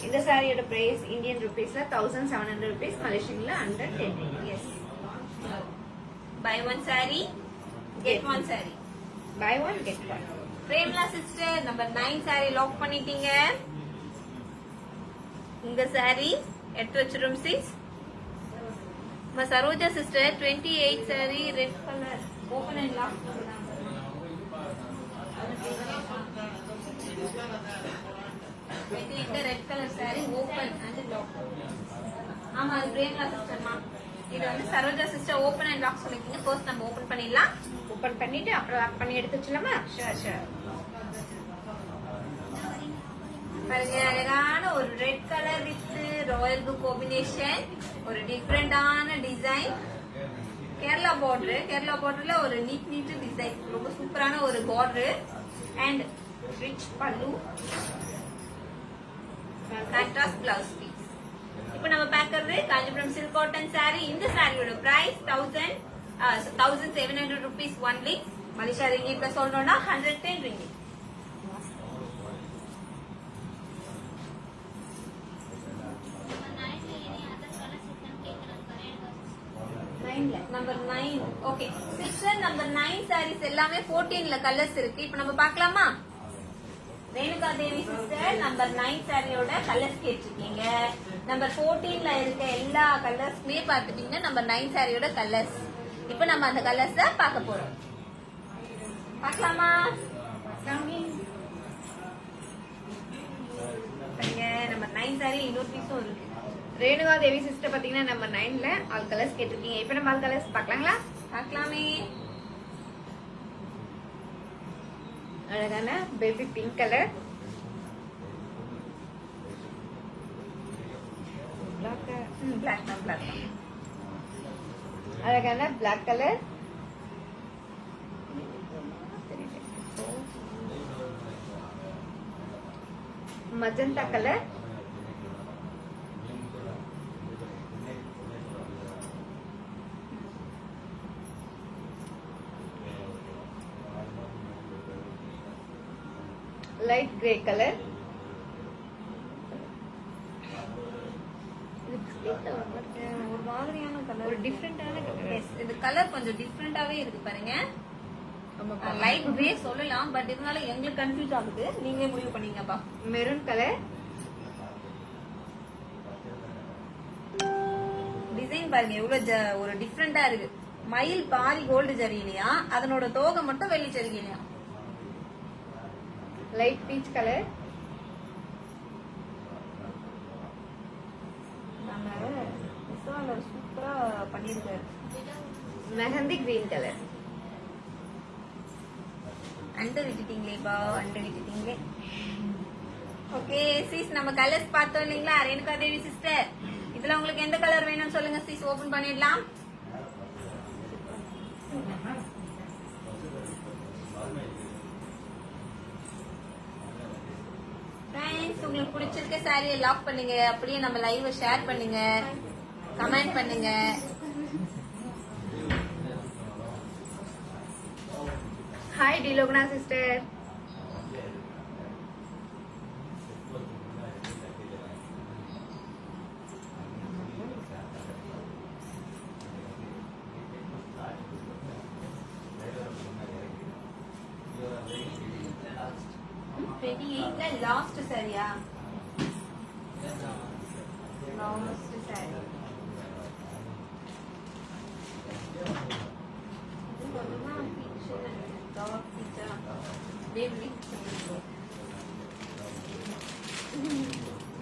இந்த சாரியோட பிரைஸ் இந்தியன் ருபீஸ்ல 1700 rupees, மலேசியன்ல 110. Yes. Buy one saree get one saree. Buy one get one. Premla sister number 9 saree lock பண்ணிட்டீங்க. உங்க saree எடுத்து வச்சிரும் sis. Saroja sister 28 saree red colour open and lock பண்ணலாம். Red colour saree open and lock. ஆமா அது பிரேம்லா சிஸ்டர்மா. இது வந்து Saroja sister open and lock சொல்லிருக்கீங்க. ஃபர்ஸ்ட் நம்ம ஓபன் பண்ணிடலாம். ஓபன் பண்ணிட்டு அப்புறம் லாக் பண்ணி எடுத்து வச்சலாமா? Sure sure. பாருங்க அழகான ஒரு red colour with royal blue combination, ஒரு டிஃபரெண்டான டிசைன். கேரளா பார்டர், கேரளா பார்டர்ல ஒரு நீட் டிசைன், ரொம்ப சூப்பரான ஒரு பார்டர் அண்ட் ரிச் பல்லு, கான்ட்ராஸ்ட் பிளவுஸ் பீஸ். இப்போ நம்ம பார்க்கறது காஞ்சிபுரம் சில்க் காட்டன் saree. இந்த சாரியோட பிரைஸ் 1700 rupees ஒன்லி. மலேசியா ரிங்கிட்ல சொல்லணும்னா 110 ringgit. Number 9 okay sister. Number 9 sarees எல்லாமே 14ல கலர்ஸ் இருக்கு. இப்போ நம்ம பார்க்கலாமா? ரேணுகா தேவி சிஸ்டர் நம்பர் 9 சாரியோட கலர்ஸ் கேட்டிருக்கீங்க. நம்பர் 14ல இருக்க எல்லா கலர்ஸ்மே பார்த்துட்டீங்கன்னா நம்பர் 9 சாரியோட கலர்ஸ். இப்போ நம்ம அந்த கலர்ஸ் பார்க்க போறோம். பார்க்கலாமா? நம்பர் 9 சாரி இன்னொரு பீஸும் இருக்கு. ரேணுகா தேவி சிஸ்டர் பாத்தீங்கன்னா நம்பர் 9ல ஆல் கலர்ஸ் கேட்டிருக்கீங்க. இப்போ நம்ம ஆல் கலர்ஸ் பார்க்கலாங்களா? பார்க்கலாமே. அழகான பேபி பிங்க் கலர், பிளாக் அழகான black colour, magenta colour, light grey colour, ஒரு மாதிரியான கலர், ஒரு டிஃபரெண்டான கலர். இது கலர் கொஞ்சம் டிஃபரெண்டாவே இருக்கு பாருங்க. லைட் கிரே சொல்லலாம், பட் இருந்தாலும் எங்களுக்கு கன்ஃபியூஸ் ஆகுது. நீங்களே முடிவு பண்ணீங்கப்பா. மெரூன் கலர், டிசைன் பாருங்க எவ்வளவு ஒரு டிஃபரெண்டா இருக்கு. மயில் பாரி கோல்டு ஜரியிலையா, அதனோட தோகை மட்டும் வெள்ளி ஜரியிலையா. லைட் பீச் கலர், சூப்பரா பண்ணிருக்காரு. Mehndi green colour. அண்டை விட்டுட்டீங்களேப்பா, அண்டை விட்டுட்டீங்களே. ஓகே சீஸ், நம்ம கலர்ஸ் பார்த்தோம் இல்லைங்களா? ரேணுகா தேவி சிஸ்டர், இதுல உங்களுக்கு எந்த கலர் வேணும்னு சொல்லுங்க சீஸ், ஓபன் பண்ணிடலாம். ஃப்ரெண்ட்ஸ், உங்களுக்கு பிடிச்சிருக்க சாரியை லாக் பண்ணுங்க. அப்படியே நம்ம லைவ் ஷேர் பண்ணுங்க, கமெண்ட் பண்ணுங்க. Hi Tilogana sister. 28ல லாஸ்ட் சரியா? லாஸ்ட் சரி.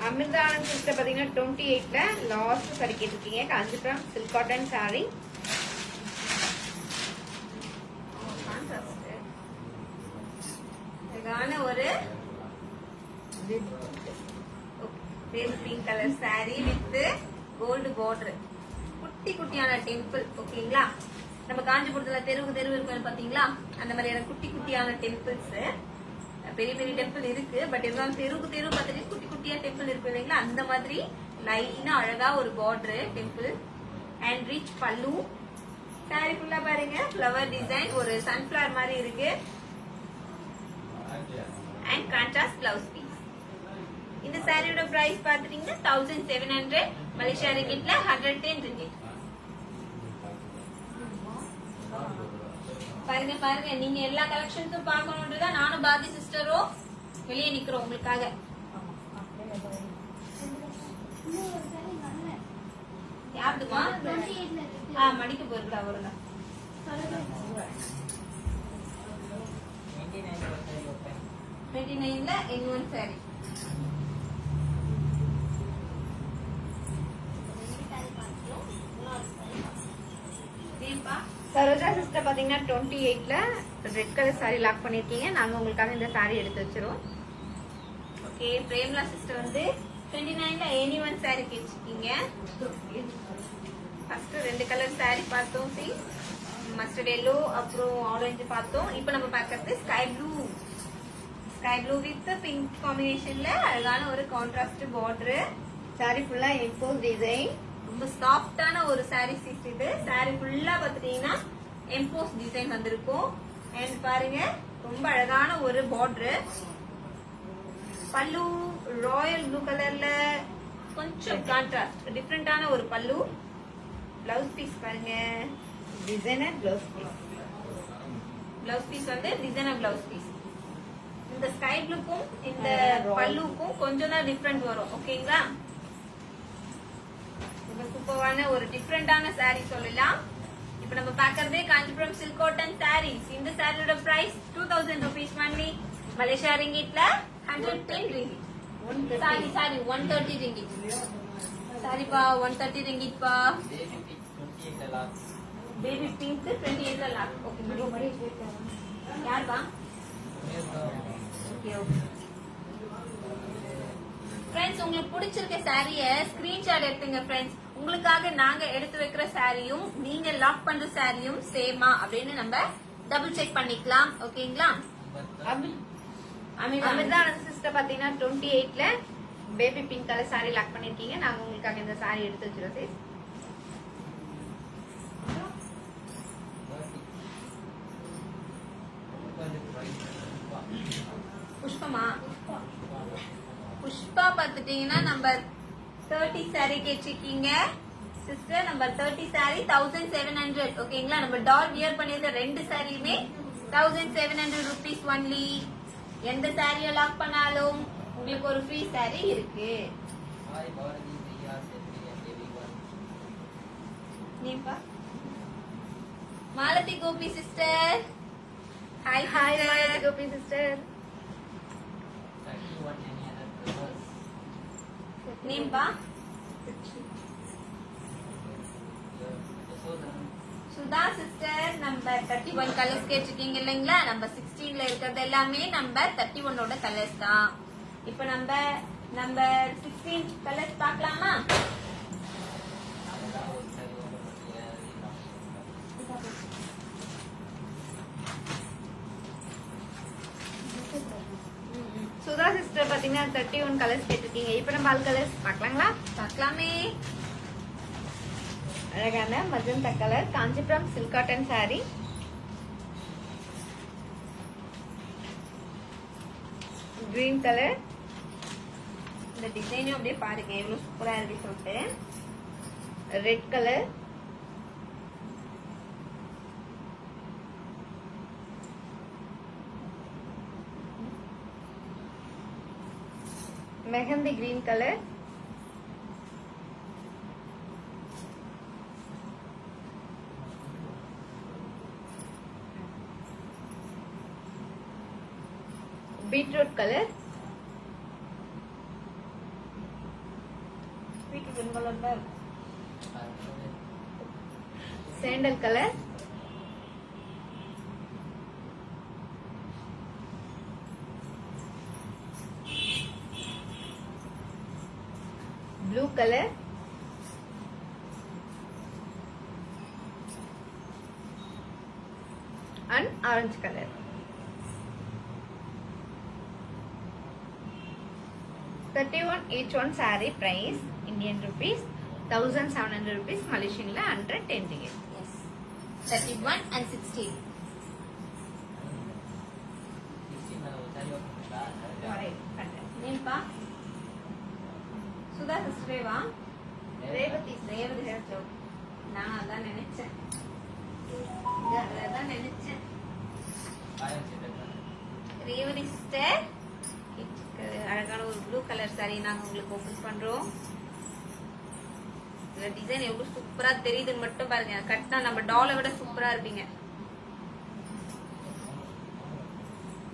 அமிர்தானந்த் சிஸ்டர் பாத்தீங்கன்னா 28ல லாஸ்ட் சாரி கேட்டிருக்கீங்க. Kanchipuram silk cotton sari. ஒரு pink colour sari with gold border. குட்டி குட்டியான டெம்பிள். ஓகேங்களா? நம்ம காஞ்சிபுரத்துல தெருவு இருக்கும் பாத்தீங்களா, அந்த மாதிரியான குட்டி குட்டியான டெம்பிள்ஸ். பெரிய பெரிய டெம்பிள் இருக்கு, பட் இருந்தாலும் தெரு பார்த்துட்டு குட்டி குட்டியா டெம்பிள் இருக்கு இல்லைங்களா, அந்த மாதிரி லைனா அழகா ஒரு பார்டர் டெம்பிள் அண்ட் ரிச் பல்லு. சாரி ஃபுல்லா பாருங்க ஃப்ளவர் டிசைன், ஒரு சன்ஃபிளவர் மாதிரி இருக்கு அண்ட் கான்ட்ராஸ்ட் பிளவுஸ் பீஸ். இந்த சாரியோட பிரைஸ் பாத்துட்டீங்கன்னா 1700 மலேசியா ரிங்கிட்ல 110 ரிங்கிட். பாருங்க நீங்க எல்லா கலெக்ஷன்ஸும் பார்க்கணும்ன்றதா நானும் பாதி சிஸ்டரும் வெளியே நிக்கிறோம் உங்களுக்காக. யாருமா மடிக்க போயிருக்கா அவருங்க 29ல இன்னொரு சாரி. சரோஜா சிஸ்டர் பாத்தீங்கன்னா 28ல ரெட் கலர் சாரி லாக் பண்ணிருக்கீங்க. நாங்க உங்களுக்காக இந்த சாரி எடுத்து வச்சிருவோம். ஓகே, பிரேம்லா சிஸ்டர் வந்து 29ல எனி1 சாரி கேட்டிருக்கீங்க. ஃபர்ஸ்ட் ரெண்டு கலர் சாரி பார்த்தோம், சி மஸ்டர்ட் எல்லோ அப்புறம் ஆரஞ்சு பார்த்தோம். இப்போ நம்ம பார்க்கறது ஸ்கை ப்ளூ வித் பிங்க் காம்பினேஷன்ல அழகான ஒரு கான்ட்ராஸ்ட் பார்டர். சாரி ஃபுல்லா எம்போஸ் டிசைன். ரொம்ப சாஃப்டான ஒரு சாரி சீட் இது. சாரி ஃபுல்லா பாத்துட்டீங்கன்னா எம்போஸ் டிசைன் வந்திருக்கும். அண்ட் பாருங்க ரொம்ப அழகான ஒரு பார்டர். பல்லு ராயல் ப்ளூ கலர்ல கொஞ்சம் கான்ட்ராஸ்ட் டிஃபரெண்டான ஒரு பல்லு. பிளவுஸ் பீஸ் பாருங்க designer blouse piece. Blouse piece வந்து டிசைனர் பிளவுஸ் பீஸ். இந்த ஸ்கை ப்ளூக்கும் இந்த பல்லுக்கும் கொஞ்சம் தான் டிஃபரெண்ட் வரும். ஓகேங்களா? சூப்பரான ஒரு டிஃபரெண்டான சாரி சொல்லலாம். இப்ப நம்ம பாக்குறதே காஞ்சிபுரம் சில்க் காட்டன் சாரீஸ். இந்த சாரியோட பிரைஸ் 2000 rupees only. மலேசியா ரிங்கிட்ல 110 ringgit. Sorry 130 ringgit. சாரிப்பா 130 ringgit பா. பேபி பிங்க் 28ல லாக். ஓகே யார் பா? ஓகே ஃப்ரெண்ட்ஸ், உங்களுக்கு பிடிச்சிருக்க சாரிய ஸ்கிரீன்ஷாட் எடுத்துங்க ஃப்ரெண்ட்ஸ். உங்களுக்காக நாங்க எடுத்து வைக்கிற சாரியும் நீங்க லாக் பண்ற சாரியும் சேமா அப்படின்னு நம்ம டபுள் செக் பண்ணிக்கலாம். ஓகேங்களா? அமிர்தானந்த் சிஸ்டர் பாத்தீங்கன்னா 28ல baby pink colour sari lock பண்ணிருக்கீங்க. நாங்க உங்களுக்காக இந்த சாரி எடுத்து வச்சிரோம் sis. புஷ்பா பாத்துட்டீங்கன்னா நம்பர் 30 சாரி கேட்டிருக்கீங்க சிஸ்டர். Number 30 sorry 1700. ஓகேங்களா? நம்ம டால் வியர் பண்ணிருக்க ரெண்டு சாரியுமே 1700 rupees ஒன்லி. எந்த சாரியை லாக் பண்ணாலும் உங்களுக்கு ஒரு ஃப்ரீ சாரி இருக்கு. நீப்பா Malathi Gopi sister. Hi hi Malathi Gopi sister. நீம்பா சுதா சிஸ்டர். நம்பர் 31 கலர்ஸ் கேட்டிருக்கீங்க இல்லைங்களா? நம்பர் 16ல இருக்கிறது எல்லாமே நம்பர் 31ஓட கலர்ஸ் தான். இப்ப நம்ம நம்பர் 16 கலர்ஸ் பார்க்கலாமா? சுதா சிஸ்டர் பாத்தீங்கன்னா 31 கலர்ஸ் கேட்டிருக்கீங்க. இப்ப நம்ம ஆல் கலர்ஸ் பார்க்கலாங்களா? பார்க்கலாமே. அழகான magenta colour Kanchipuram silk cotton saree. Green colour. இந்த டிசைனும் அப்படியே பாருங்க எவ்வளவு சூப்பரா இருக்கு சொல்லிட்டு. Red colour. Mehndi green colour, beetroot colour, beetroot colour தான் sandal colour, blue colour, and orange colour. 31 each one saree price Indian rupees 1700 rupees, Malaysian la 110 ringgit. Yes. 31 and 16. நேம்பா சுதா சிஸ்டரேவா? ரேவதி ரேவதி சிஸ்டர். நான் அதான் நினைச்சேன். அதான் நினைச்சேன். ரேவதி சிஸ்டர் அழகான ஒரு ப்ளூ கலர் சாரி நாங்க உங்களுக்கு ஓபன் பண்றோம். இந்த டிசைன் எவ்வளவு சூப்பரா தெரியுதுன்னு மட்டும் பாருங்க. கட்டினா நம்ம டாலை விட சூப்பரா இருப்பீங்க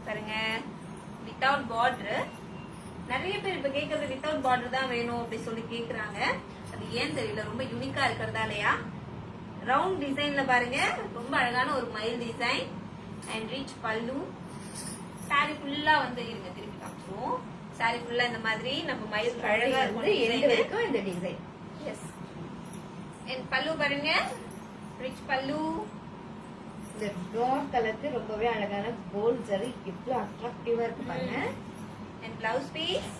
பாருங்க. Without border. நிறைய பேர் இப்ப கேக்குறது வித்தவுட் பார்டர் தான் வேணும் அப்படி சொல்லி கேக்குறாங்க. அது ஏன் தெரியல, ரொம்ப யூனிக்கா இருக்கிறதாலயா. ரவுண்ட் டிசைன்ல பாருங்க, ரொம்ப அழகான ஒரு மயில் டிசைன் அண்ட் ரிச் பல்லு. சாரி ஃபுல்லா வந்து இருங்க திருப்பி காமிச்சிருவோம். சாரி ஃபுல்லா இந்த மாதிரி நம்ம மயில் அழகா இருக்கும் இந்த டிசைன். எஸ். அண்ட் பல்லு பாருங்க, ரிச் பல்லு. இந்த டார்க் கலருக்கு ரொம்பவே அழகான கோல்ட் ஜரி இவ்ளோ அட்ராக்டிவா இருக்கு பாருங்க. And blouse piece,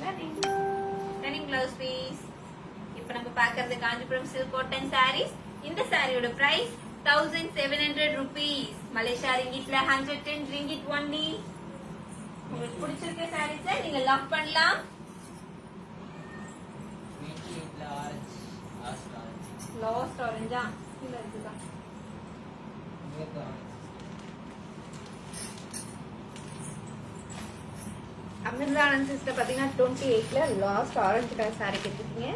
running blouse piece. இப்போ நம்ம பார்க்கிறது காஞ்சிபுரம் சில்க் காட்டன் சாரீஸ். இந்த சாரியோட பிரைஸ் 1700 rupees. மலேசியா ரிங்கிட்ல 110 ringgit only. உங்களுக்கு பிடிச்சிருக்க சாரீஸ் நீங்க லாக் பண்ணலாம். லாஸ்ட் ஆரஞ்சா இல்ல இருக்குதா? அமிர்தானந்த் சிஸ்டர் பாத்தீங்கன்னா 28ல லாஸ்ட் ஆரஞ்சு கலர் சாரி கேட்டிருக்கீங்க.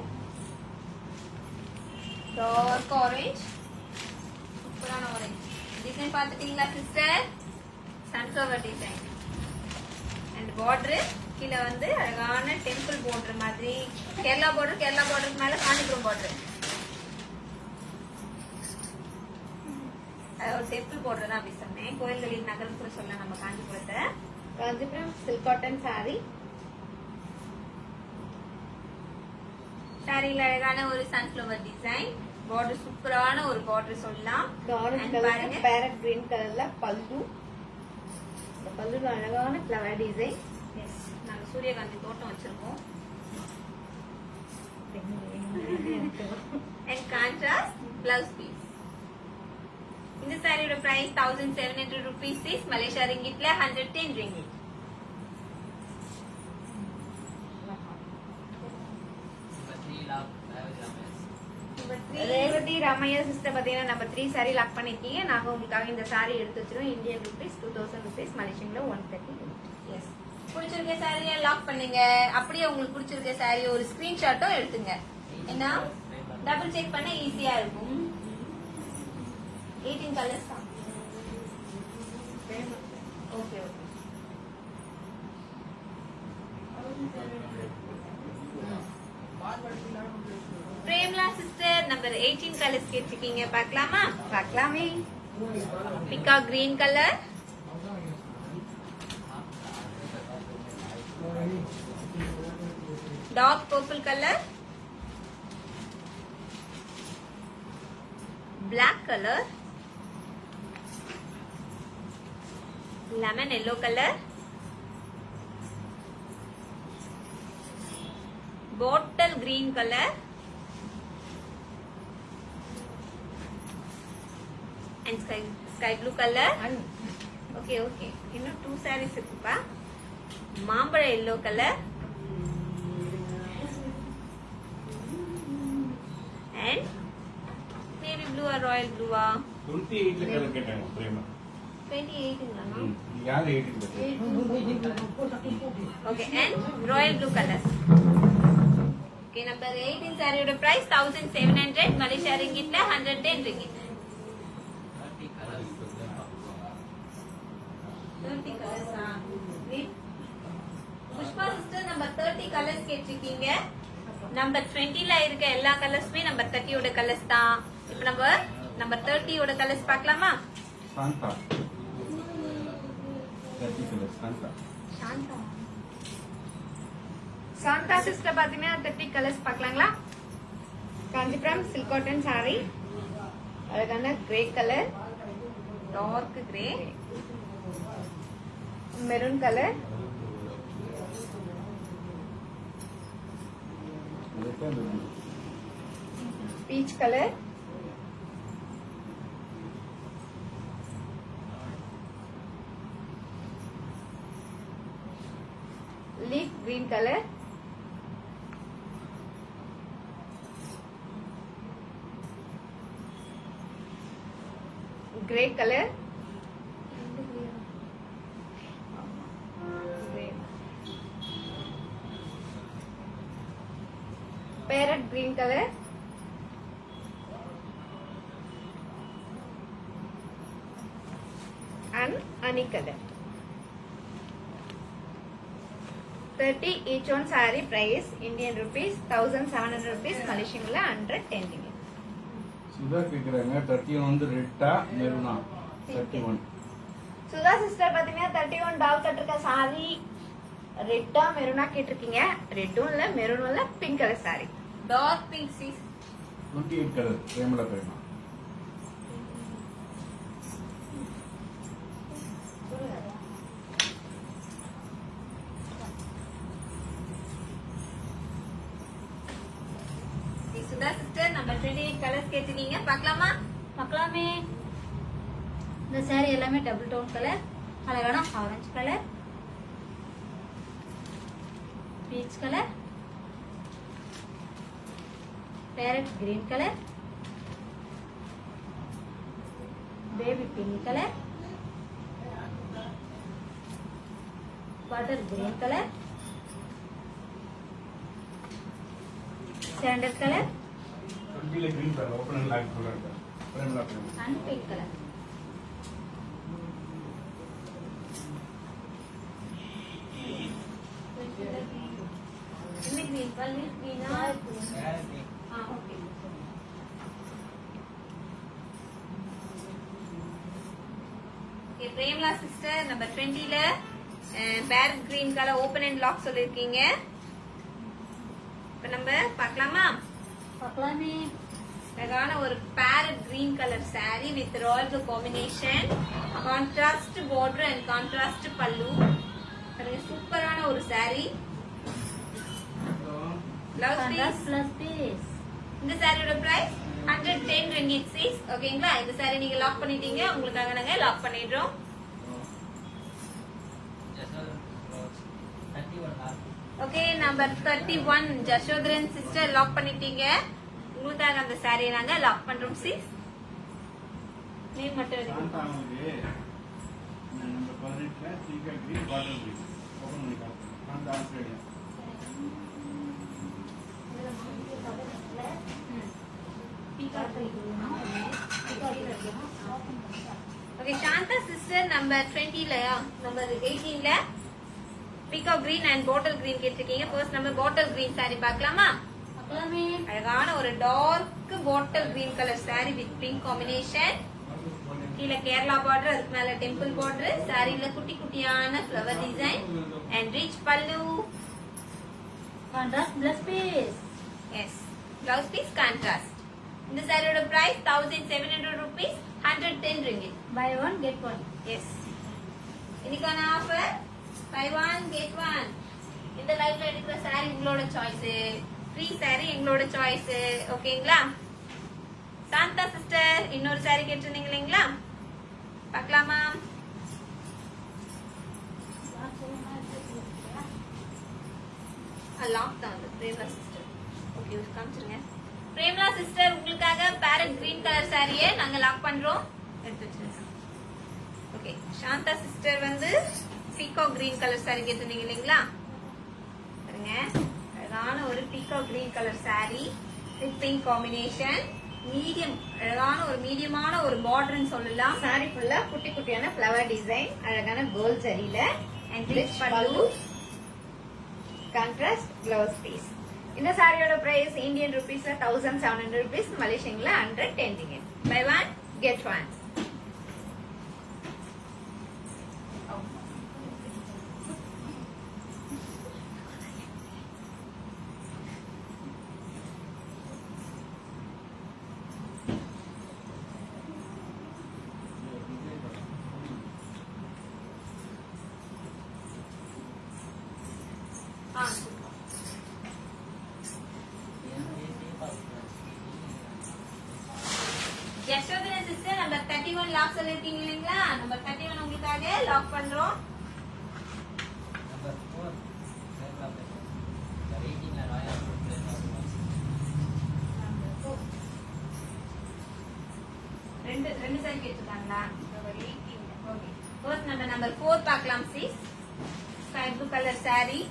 டார்க் ஆரஞ்சு, சூப்பரான ஆரஞ்சு டிசைன் பாத்துட்டீங்களா sister? Sunflower design and border கீழே வந்து அழகான டெம்பிள் பார்டர் மாதிரி. கேரளா பார்டர், கேரளா பார்டருக்கு மேல காஞ்சிபுரம் பார்டர். ஒரு டெம்பிள் பார்டர் தான் அப்படி சொன்னேன். கோயில்களின் நகரம் கூட சொல்ல நம்ம காஞ்சிபுரத்தை. Kanchipuram silk cotton saree. சாரியில அழகான ஒரு சன்ஃப்ளவர் டிசைன். பார்டர் சூப்பரான ஒரு பார்டர் சொல்லலாம். ஆரஞ்சு கலர் பேரட் கிரீன் கலர்ல பல்லு. இந்த பல்லுல அழகான ஃப்ளவர் டிசைன். எஸ், நாங்க சூரியகாந்தி தோட்டம் வச்சிருக்கோம். And contrast blouse piece. இந்த சாரியோட பிரைஸ் 1700 rupees is மலேசியா ரிங்கிட்ல 110 ringgit. ரேவதி ராமையா சிஸ்டர் பாத்தீங்கன்னா நம்ம 3 சாரி லாக் பண்ணிருக்கீங்க. நாங்க உங்களுக்காக இந்த சாரி எடுத்து வச்சிருக்கோம். Indian rupees 2000 rupees, மலேசியன்ல 130. எஸ், பிடிச்சிருக்க சாரியை லாக் பண்ணுங்க. அப்படியே உங்களுக்கு பிடிச்சிருக்க சாரி ஒரு ஸ்கிரீன்ஷாட்டும் எடுத்துங்க. ஏன்னா டபுள் செக் பண்ண ஈஸியா இருக்கும். 18 கலர்ஸ் தான். Okay okay. Premla sister number 18 colours கேட்டிருக்கீங்க. பார்க்கலாமா? பார்க்கலாமே. பிகா green colour, dark purple colour, black colour, lemon yellow colour, bottle green color and sky blue color. Okay, okay. இன்னும் 2 sarees இருக்குப்பா. மாம்பழ yellow color and navy blue or royal blue. 28 ல கலர் கேட்டாங்க பிரேமா. 28 ங்களா? यार 18 Okay, and royal blue color. Okay, number 18 saree oda price 1700, Malaysia ringgit la 110 ringgit. 30 colors ah. Pushpa sister number 30 colors கேட்டிருக்கீங்க. number 20 ல இருக்க எல்லா கலர்ஸ்மே number 30 ஓட கலர்ஸ் தான். இப்போ number 30 ஓட கலர்ஸ் பார்க்கலாமா? Santa 30 colors Santa. Santha sister பாத்தீங்கன்னா 30 கலர்ஸ் பார்க்கலாங்களா? காஞ்சிபுரம் சில்க் காட்டன் சாரி, அழகான grey colour, dark grey, maroon colour, peach colour, leaf green colour, grey colour, parrot green colour, and honey color. 30 each one saree price Indian rupees 1700 rupees, Malaysian la 110 ringgit. Sudha கேக்குறாங்க 31 வந்து ரெட்டா மெரூனா 31. சுதா சிஸ்டர் பாத்தீங்கன்னா 31 டால் கட் இருக்க சாரி ரெட்டா மெரூனா கேட்டிருக்கீங்க. ரெட்டும் இல்ல மெரூனும் இல்ல, pink colour saree. Dark pink சீஸ் 28 colour Premala Prema. Sudha sister number 28 colours கேட்டிருக்கீங்க, பார்க்கலாமா? பார்க்கலாமே. இந்த saree எல்லாமே டபுள் டோன் கலர், அழகான orange colour, peach colour, parrot green colour, baby pink colour, water green colour, sandal colour, கீழ green colour open and lock colour Premala Prema. And pink colour. இந்த green பல்லு green-ஆ? Okay. Okay, Premala sister number 20 ல parrot green colour open and lock சொல்லிருக்கீங்க. இப்ப நம்ம பார்க்கலாமா? பார்க்கலாமே. அழகான ஒரு farad green colour saree with royal combination, contrast border and contrast pallu. சூப்பரான ஒரு saree. Blouse piece. Blouse piece. இந்த சாரியோட பிரைஸ் 110 ringgit sis. ஓகேங்களா? இந்த சாரி நீங்க லாக் பண்ணிட்டீங்க, உங்களுக்காக நாங்க லாக் பண்ணிடுறோம். ஓகே, நம்பர் 31 ஜஷோதரன் சிஸ்டர் லாக் பண்ணிட்டீங்க, உங்களுக்காக அந்த சாரியை நாங்க லாக் பண்றோம் sis. நேம் மட்டும் எழுதி. சாந்தா வந்து நம்பர் 18ல சீக்கா கிரீன் பாட்டில் கிரீன் ஓபன் பண்ணி காட்டுங்க. Santha Australia. Okay, Santha sister number 20 லயா நம்பர் 18 ல பீகா கிரீன் அண்ட் பாட்டில் கிரீன் கேட்டிருக்கீங்க. ஃபர்ஸ்ட் நம்ம பாட்டில் கிரீன் saree பார்க்கலாமா? பார்க்கலாமே. அழகான ஒரு dark bottle green colour saree with pink combination. கீழ கேரளா பார்டர், அதுக்கு மேல டெம்பிள் பார்டர், சாரில குட்டி குட்டியான ஃப்ளவர் டிசைன் அண்ட் ரிச் பல்லு. Contrast plus piece. Yes, blouse piece contrast. இந்த சாரியோட price 1700 rupees, 110 ringgit. Buy one get one. Yes, இன்னைக்கான offer buy one get one. இந்த லைவ்ல எடுக்கிற சாரி உங்களோட சாய்ஸ், ஃப்ரீ சாரி எங்களோட சாய்ஸ். ஓகேங்களா? சாந்தா சிஸ்டர் இன்னொரு சாரி கேட்டிருந்தீங்க இல்லைங்களா? பார்க்கலாமா? லாக் தான் வந்து பிரேமலா சிஸ்டர். ஓகே, காமிச்சிருங்க. பிரேமலா சிஸ்டர் உங்களுக்காக பேரட் கிரீன் கலர் சாரியை நாங்க லாக் பண்றோம். எடுத்து வச்சிருங்க. ஓகே, சாந்தா சிஸ்டர் வந்து பீகா கிரீன் கலர் saree கேட்டிருந்தீங்க இல்லைங்களா? பாருங்க, அழகான ஒரு பீகா green colour saree with pink combination. Medium, அழகான ஒரு மீடியமான ஒரு பார்டர்னு சொல்லலாம். சாரி ஃபுல்லா குட்டி குட்டியான ஃப்ளவர் டிசைன், அழகான கோல்ட் ஜரியில அண்ட் ரிச் பல்லு, கான்ட்ராஸ்ட் பிளவுஸ் பீஸ். இந்த சாரியோட பிரைஸ் இந்தியன் ருபீஸ்ல 1700 rupees, மலேசியன்ல 110 ringgit. Buy one Get one. Yasodhana sister number 31 lock சொல்லிருக்கீங்க இல்லைங்களா? நம்பர் 31 உங்களுக்காக லாக் பண்றோம். Number 4. The rating la royal footprint of ரெண்டு சாரி கேட்டிருக்காங்களா? ஓகே, ஃபர்ஸ்ட் நம்பர் 4 பார்க்கலாம் please. Sky blue colour saree.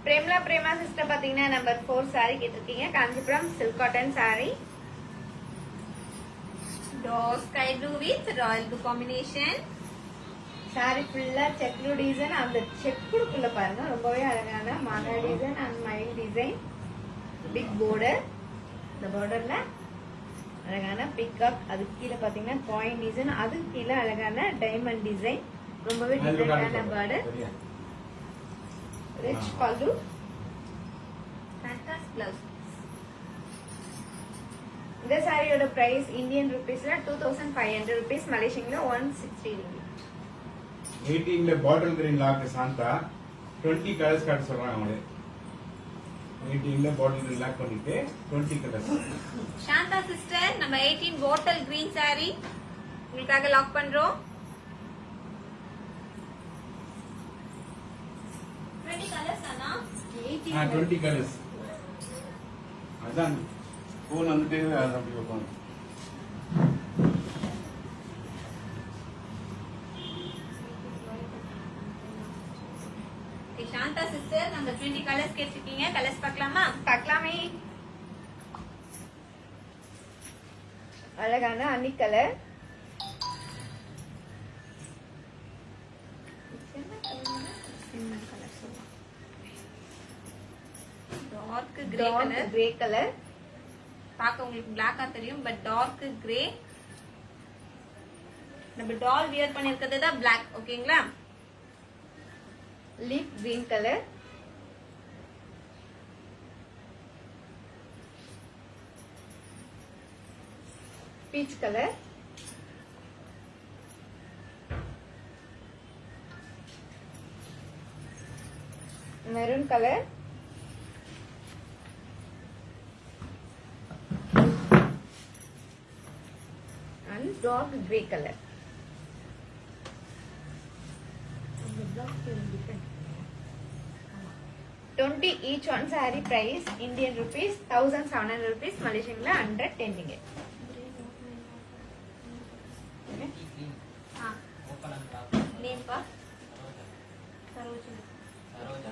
Premla Prema sister பாத்தீங்கன்னா நம்பர் 4 சாரி கேட்டிருக்கீங்க. Kanchipuram silk cotton saree. Dark sky blue with royal blue combination. Saree ஃபுல்லா செக்லு டிசைன். அந்த செக்குடுக்குள்ள பாருங்க ரொம்பவே அழகான மாங்கா டிசைன் அண்ட் மயில் டிசைன். Big border. இந்த borderல அழகான பிகாக், அது கீழே பாத்தீங்கன்னா காயின் டிசைன், அது கீழே அழகான டைமண்ட் டிசைன். ரொம்பவே டிஃபரெண்டான border. ரிச் பல்லு, Contrast blouse. இந்த சாரியோட பிரைஸ் இந்தியன் ருபீஸ்ல 2500 rupees, மலேசியன்ல 160 ringgit. 18 bottle green lock Santha 20 colours காட்ட சொல்றாங்க அவங்களே. 18 பாட்டில் கிரீன் லாக் பண்ணிட்டு 20 கலர்ஸ். சாந்தா சிஸ்டர் நம்ம 18 bottle green saree உங்களுக்காக லாக் பண்றோம். 20 கலர்ஸ் ஆனா 20 கலர்ஸ். அதான் போன் வந்துட்டே அப்படி வைப்பாங்க. சாந்தா சிஸ்டர் நம்ம 20 கலர்ஸ் கேட்டிருக்கீங்க. கலர்ஸ் பார்க்கலாமா? பார்க்கலாமே. அழகான honey colour, dark grey colour. Grey colour, பார்க்க உங்களுக்கு பிளாக்கா தெரியும், பட் டார்க் கிரே. நம்ம டால் வியர் பண்ணிருக்கிறது தான் பிளாக். ஓகேங்களா? Leaf green colour, peach colour, maroon colour, and dark grey color. 20 each one saree price Indian rupees 1700 rupees, Malaysian la 110 ringgit. clean. ஆ, Open and top. நேம் பா சரோஜன். Saroja.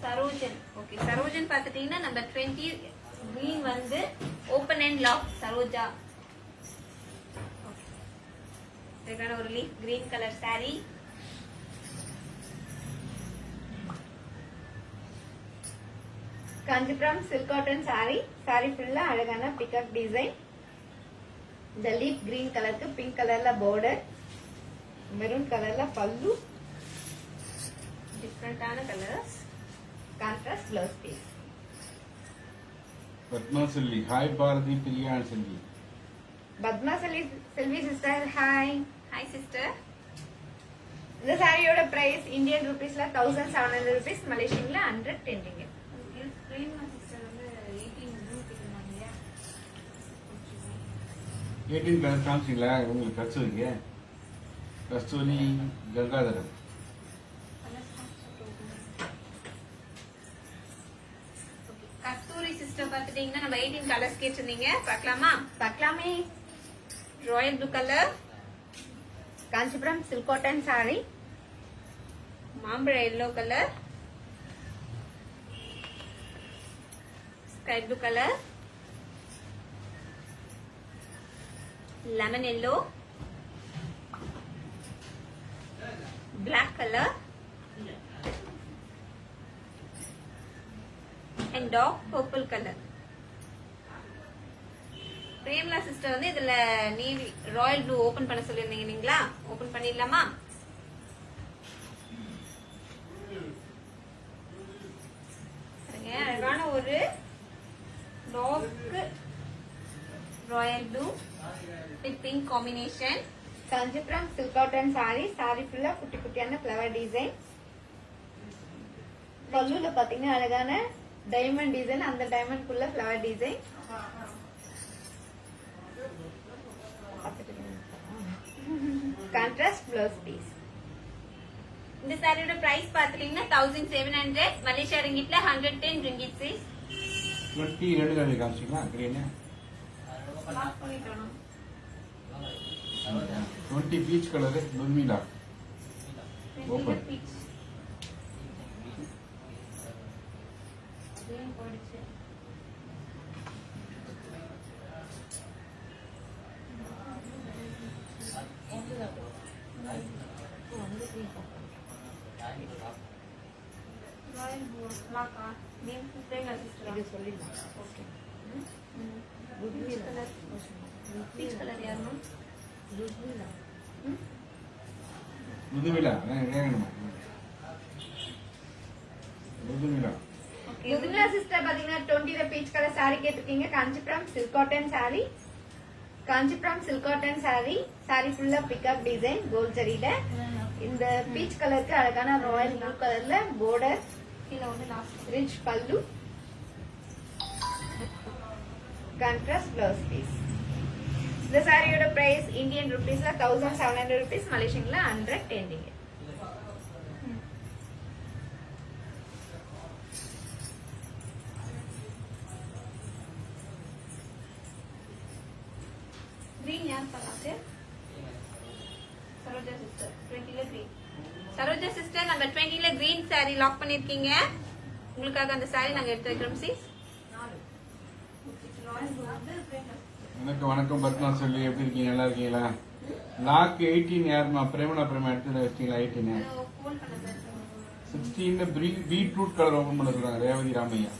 சரோஜன். ஓகே, சரோஜன் பார்த்துட்டீங்கன்னா நம்பர் 20 green வந்து ஓபன் அண்ட் லாக் சரோஜா. இதுக்கான ஒரு leaf green colour saree. Kanjipuram silk cotton saree. Saree full அழகான peacock design. இந்த leaf green கலருக்கு பிங்க் கலர்ல border, மெரூன் கலர்ல பல்லு, டிஃப்ரெண்டான colours. contrast blouse piece. Padma Selvi hi Bharathi Priya and Selvi. Padma Selvi sister hi. Hi sister. இந்த சாரியோட பிரைஸ் இந்தியன் ருபீஸ்ல 1700 rupees, மலேசியன்ல 110 ringgit. சிஸ்டர் வந்து 18 ப்ளூ கேட்டிருந்தாங்க இல்லையா? 18 கலர்ஸ் காமிச்சிங்களா உங்களுக்கு? கஸ்தூரிங்க கஸ்தூரி கங்காதரன். கஸ்தூரி சிஸ்டர் பார்த்து பாத்துட்டீங்கன்னா நம்ம 18 கலர்ஸ் கேட்டிருந்தீங்க, பார்க்கலாமா? பார்க்கலாமே. Royal blue colour, Kanchipuram silk cotton saree, மாம்பழ yellow colour, sky blue colour, lemon yellow, black colour and dark purple colour. Premla sister வந்து இதுல நேவி ராயல் ப்ளூ ஓபன் பண்ண சொல்லிருந்தீங்க இல்லைங்களா? ஓபன் பண்ணிடலாமா? அழகான ஒரு dark royal blue with pink combination. Kanchipuram silk cotton saree, sorry ஃபுல்லா குட்டி குட்டியான ஃபிளவர் டிசைன். பல்லுல பாத்தீங்கன்னா அழகான டைமண்ட் டிசைன், அந்த டைமண்ட் குள்ள flower design. Contrast blouse piece. இந்த சாரியோட பிரைஸ் பாத்துட்டீங்கன்னா 1700 மலேசியா ரிங்கிட்ல 110 ரிங்கிட் சீஸ். 20 ரெண்டு கலர் காமிச்சிங்களா? கிரீன் லாக் பண்ணிட்டோம். 20 peach colour Purmila open. Peach போடுச்சு. ராயல் ப்ளூ லாக்கா நேம் பிரேம்லா சிஸ்டர் இது சொல்லிடலாம். ஓகே. புர்மிலா. பீச் கலர் யாருமா? புர்மிலா. முதுவிலா வேணுமா? முதுவிலா புர்மிலா சிஸ்டர் பாத்தீங்கன்னா 20 பீச் கலர் சாரி கேட்டிருக்கீங்க. Kanchipuram silk cotton sorry, Kanchipuram silk cotton saree, sorry ஃபுல்லா பிக்அப் டிசைன் கோல்ட் ஜரியில. இந்த பீச் கலருக்கு அழகான ராயல் ப்ளூ கலர்ல border, கீழ வந்து லாஸ்ட் ரிச் பல்லு, கான்ட்ராஸ்ட் பிளவுஸ் பீஸ். இந்த சாரியோட பிரைஸ் இந்தியன் ருபீஸ்ல 1700 rupees, மலேசியன்ல 110 ringgit. green யார் பண்ணாது? சரோஜா சிஸ்டர் 20ல green. சரோஜா சிஸ்டர் நம்ம 20ல green saree லாக் பண்ணிருக்கீங்க. உங்களுக்காக அந்த saree நாங்க எடுத்து வைக்கிறோம் சீஸ். எனக்கு வணக்கம் பத்மா சொல்லி எப்படி இருக்கீங்க? நல்லா இருக்கீங்களா? லாக் 18 யாருமா? பிரேமலா பிரேமா எடுத்து வச்சிட்டீங்களா? 18 ஃபோன் பண்ண 16 பீட்ரூட் கலர் ஓபன் பண்ண சொல்றாங்க ரேவதி ராமையா.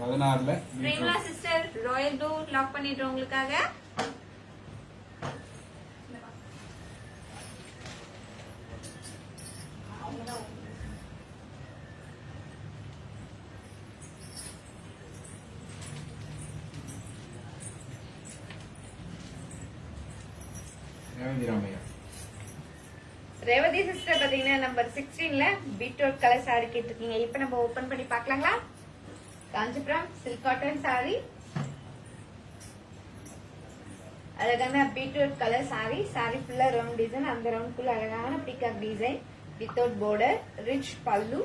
16ல Premla sister royal blue lock பண்ணிடுறோம் உங்களுக்காக. ரேவதி ராமையா. ரேவதி சிஸ்டர் பாத்தீங்கன்னா நம்பர் 16ல பீட்ரூட் கலர் சாரி கேட்டிருக்கீங்க. இப்ப நம்ம ஓபன் பண்ணி பார்க்கலாங்களா? காஞ்சிபுரம் சில்க் காட்டன் சாரி, அழகான பீட்ரூட் கலர் சாரி, சாரி ஃபுல்லா ரவுண்ட் டிசைன், அந்த ரவுண்ட் குள்ள அழகான pick up design without border, rich பல்லு,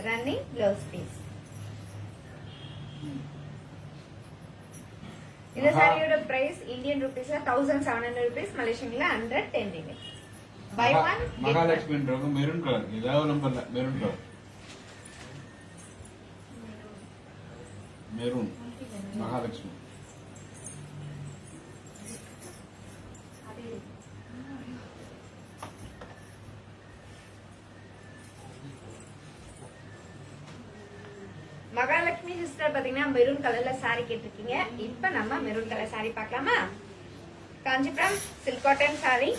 ரன்னிங் பிளவுஸ் பீஸ். இந்த சாரியோட பிரைஸ் இந்தியன் ருபீஸ்ல 1700 rupees, மலேசியன்ல 110 ringgit. பை ஒன் மகாலட்சுமின்றவங்க மெரூன் கலர் ஏதாவது நம்பர்ல maroon colour. Maroon Mahalakshmi. Mahalakshmi sister பாத்தீங்கன்னா மெரூன் கலர்ல சாரி கேட்டிருக்கீங்க. இப்ப நம்ம மெரூன் கலர் சாரி பார்க்கலாமா? Kanchipuram silk cotton saree,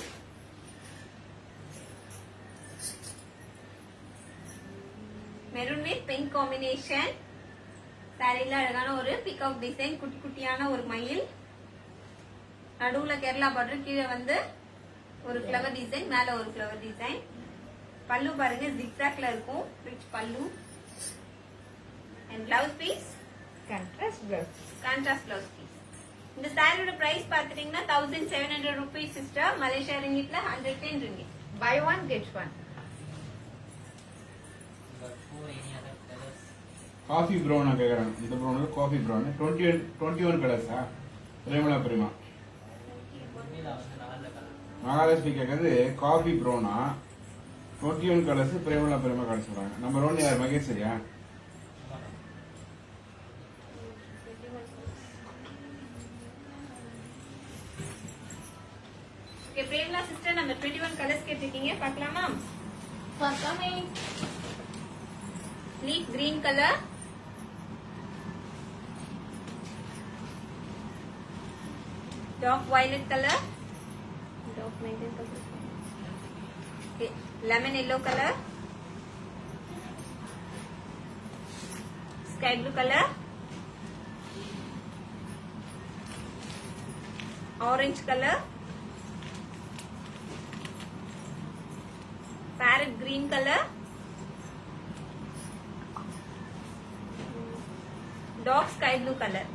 maroon with pink combination. சாரில அழகான ஒரு பிக்அப் டிசைன், குட்டி குட்டியான ஒரு மயில், நடுவுல கேரளா பார்டர், கீழே வந்து ஒரு ஃப்ளவர் டிசைன், மேல ஒரு ஃப்ளவர் டிசைன். பல்லு பாருங்க ஜிக்ஸாக்ல இருக்கும், ரிச் பல்லு. And blouse piece contrast blouse. Contrast blouse piece. இந்த சாரியோட பிரைஸ் பாத்துட்டீங்கன்னா 1700 rupees சிஸ்டர், மலேசியா ரிங்கிட்ல 110 ringgit. Buy one get one. Coffee ப்ரௌனா கேக்குறாங்க. இந்த ப்ரௌன் காஃபி ப்ரௌன் 21 கலர்ஸா? பிரேமலா பிரிமா உண்மையில வந்து நல்ல கலர். மகாலட்சுமி கேக்குறது காஃபி ப்ரௌனா 21 கலர்ஸ் பிரேமலா பிரிமா கடை சொல்றாங்க. நம்பர் 1 யார்? மகேஸ்வரியா? Okay Premala sister number 21 colours கேட்டிருக்கீங்க பார்க்கலாமா? பார்க்காமே leaf green colour, dark violet colour, lemon yellow colour, sky blue colour, orange colour, parrot green color, dark sky blue color.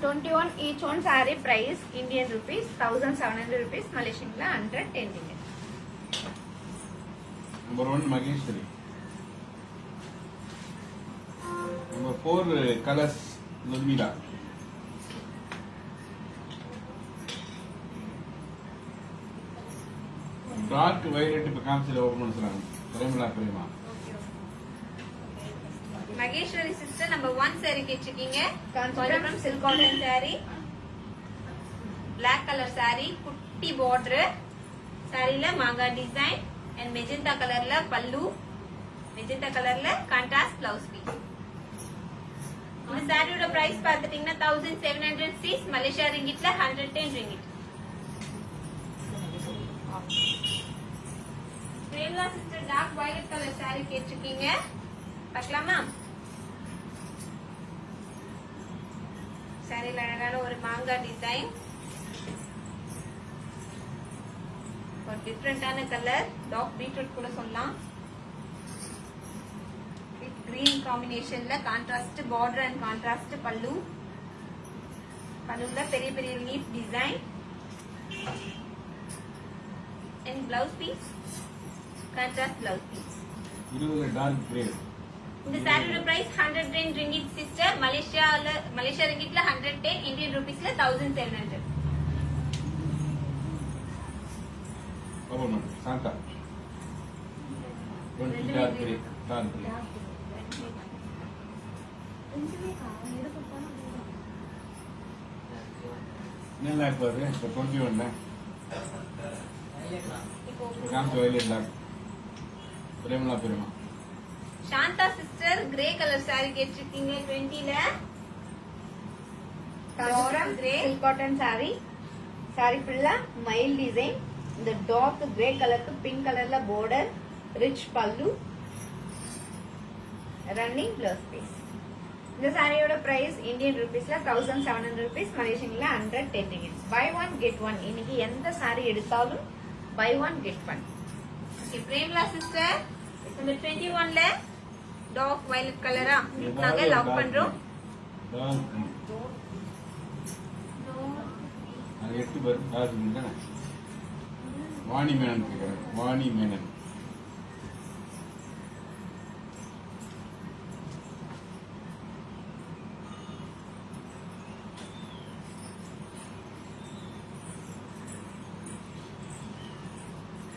21 each one saree price Indian rupees 1700 rupees, Malaysian la 110 ringgit. Number 1 Maheswari. Number 4 colours Nirmila. Dark violet இப்ப காமிச்சல ஓபன் பண்ண சொல்றாங்க. Premala Prema. Maheswari sister number 1 saree கேட்டிருக்கீங்க. Concept. Kanchipuram silk cotton saree, black color saree, குட்டி border, சாரில மாங்கா டிசைன் and மெஜந்தா கலர்ல பல்லு, மெஜந்தா கலர்ல கான்ட்ராஸ்ட் பிளவுஸ் பீஸ். இந்த சாரியோட பிரைஸ் பார்த்துட்டீங்கன்னா 1700 மலேசியா ரிங்கிட்ல 110 ringgit. Premala sister dark violet colour saree கேட்டிருக்கீங்க பார்க்கலாமா? சாரில அழகான ஒரு மாங்கா டிசைன், ஒரு டிஃபரெண்டான கலர், டார்க் பீட்ரூட் கூட சொல்லலாம். கிரீன் காம்பினேஷன்ல கான்ட்ராஸ்ட் பார்டர் அண்ட் கான்ட்ராஸ்ட் பல்லு, பல்லுல பெரிய பெரிய leaf design and blouse piece, contrast blouse piece. 20 dark grey. இந்த சாரியோட பிரைஸ் 110 ringgit சிஸ்டர். மலேசியா ரிங்கிட்ல 110, இந்தியன் ரூபீஸ்ல 1700. ஓபன் பண்ணு. Santha 20 dark grey. Dark grey. என்ன இப்போ அது? இப்போ 21 ஹைலைட்லாம் இப்போ காமிச்ச violet dark. Premala Prema. Santha sister grey colour sorry கேட்டிருக்கீங்க 20ல. Kanchipuram grey. silk cotton saree, saree full mile design. இந்த டார்க் கிரே கலருக்கு பிங்க் கலர்ல border, ரிச் பல்லு, ரன்னிங் பிளவுஸ் பீஸ். இந்த சாரியோட பிரைஸ் இந்தியன் ரூபீஸ்ல 1700 rupees, மலேசியன்ல 110 ringgit. Buy one get one. இன்னைக்கு எந்த சாரி எடுத்தாலும் buy one get one. Okay Premala sister number 21ல டார்க் violet கலரா நாங்க லவ் பண்றோம். டார்க். அது 8 பேர் டார்க் தானே. வாணி மேனன் கேக்குறாங்க. வாணி மேனன்.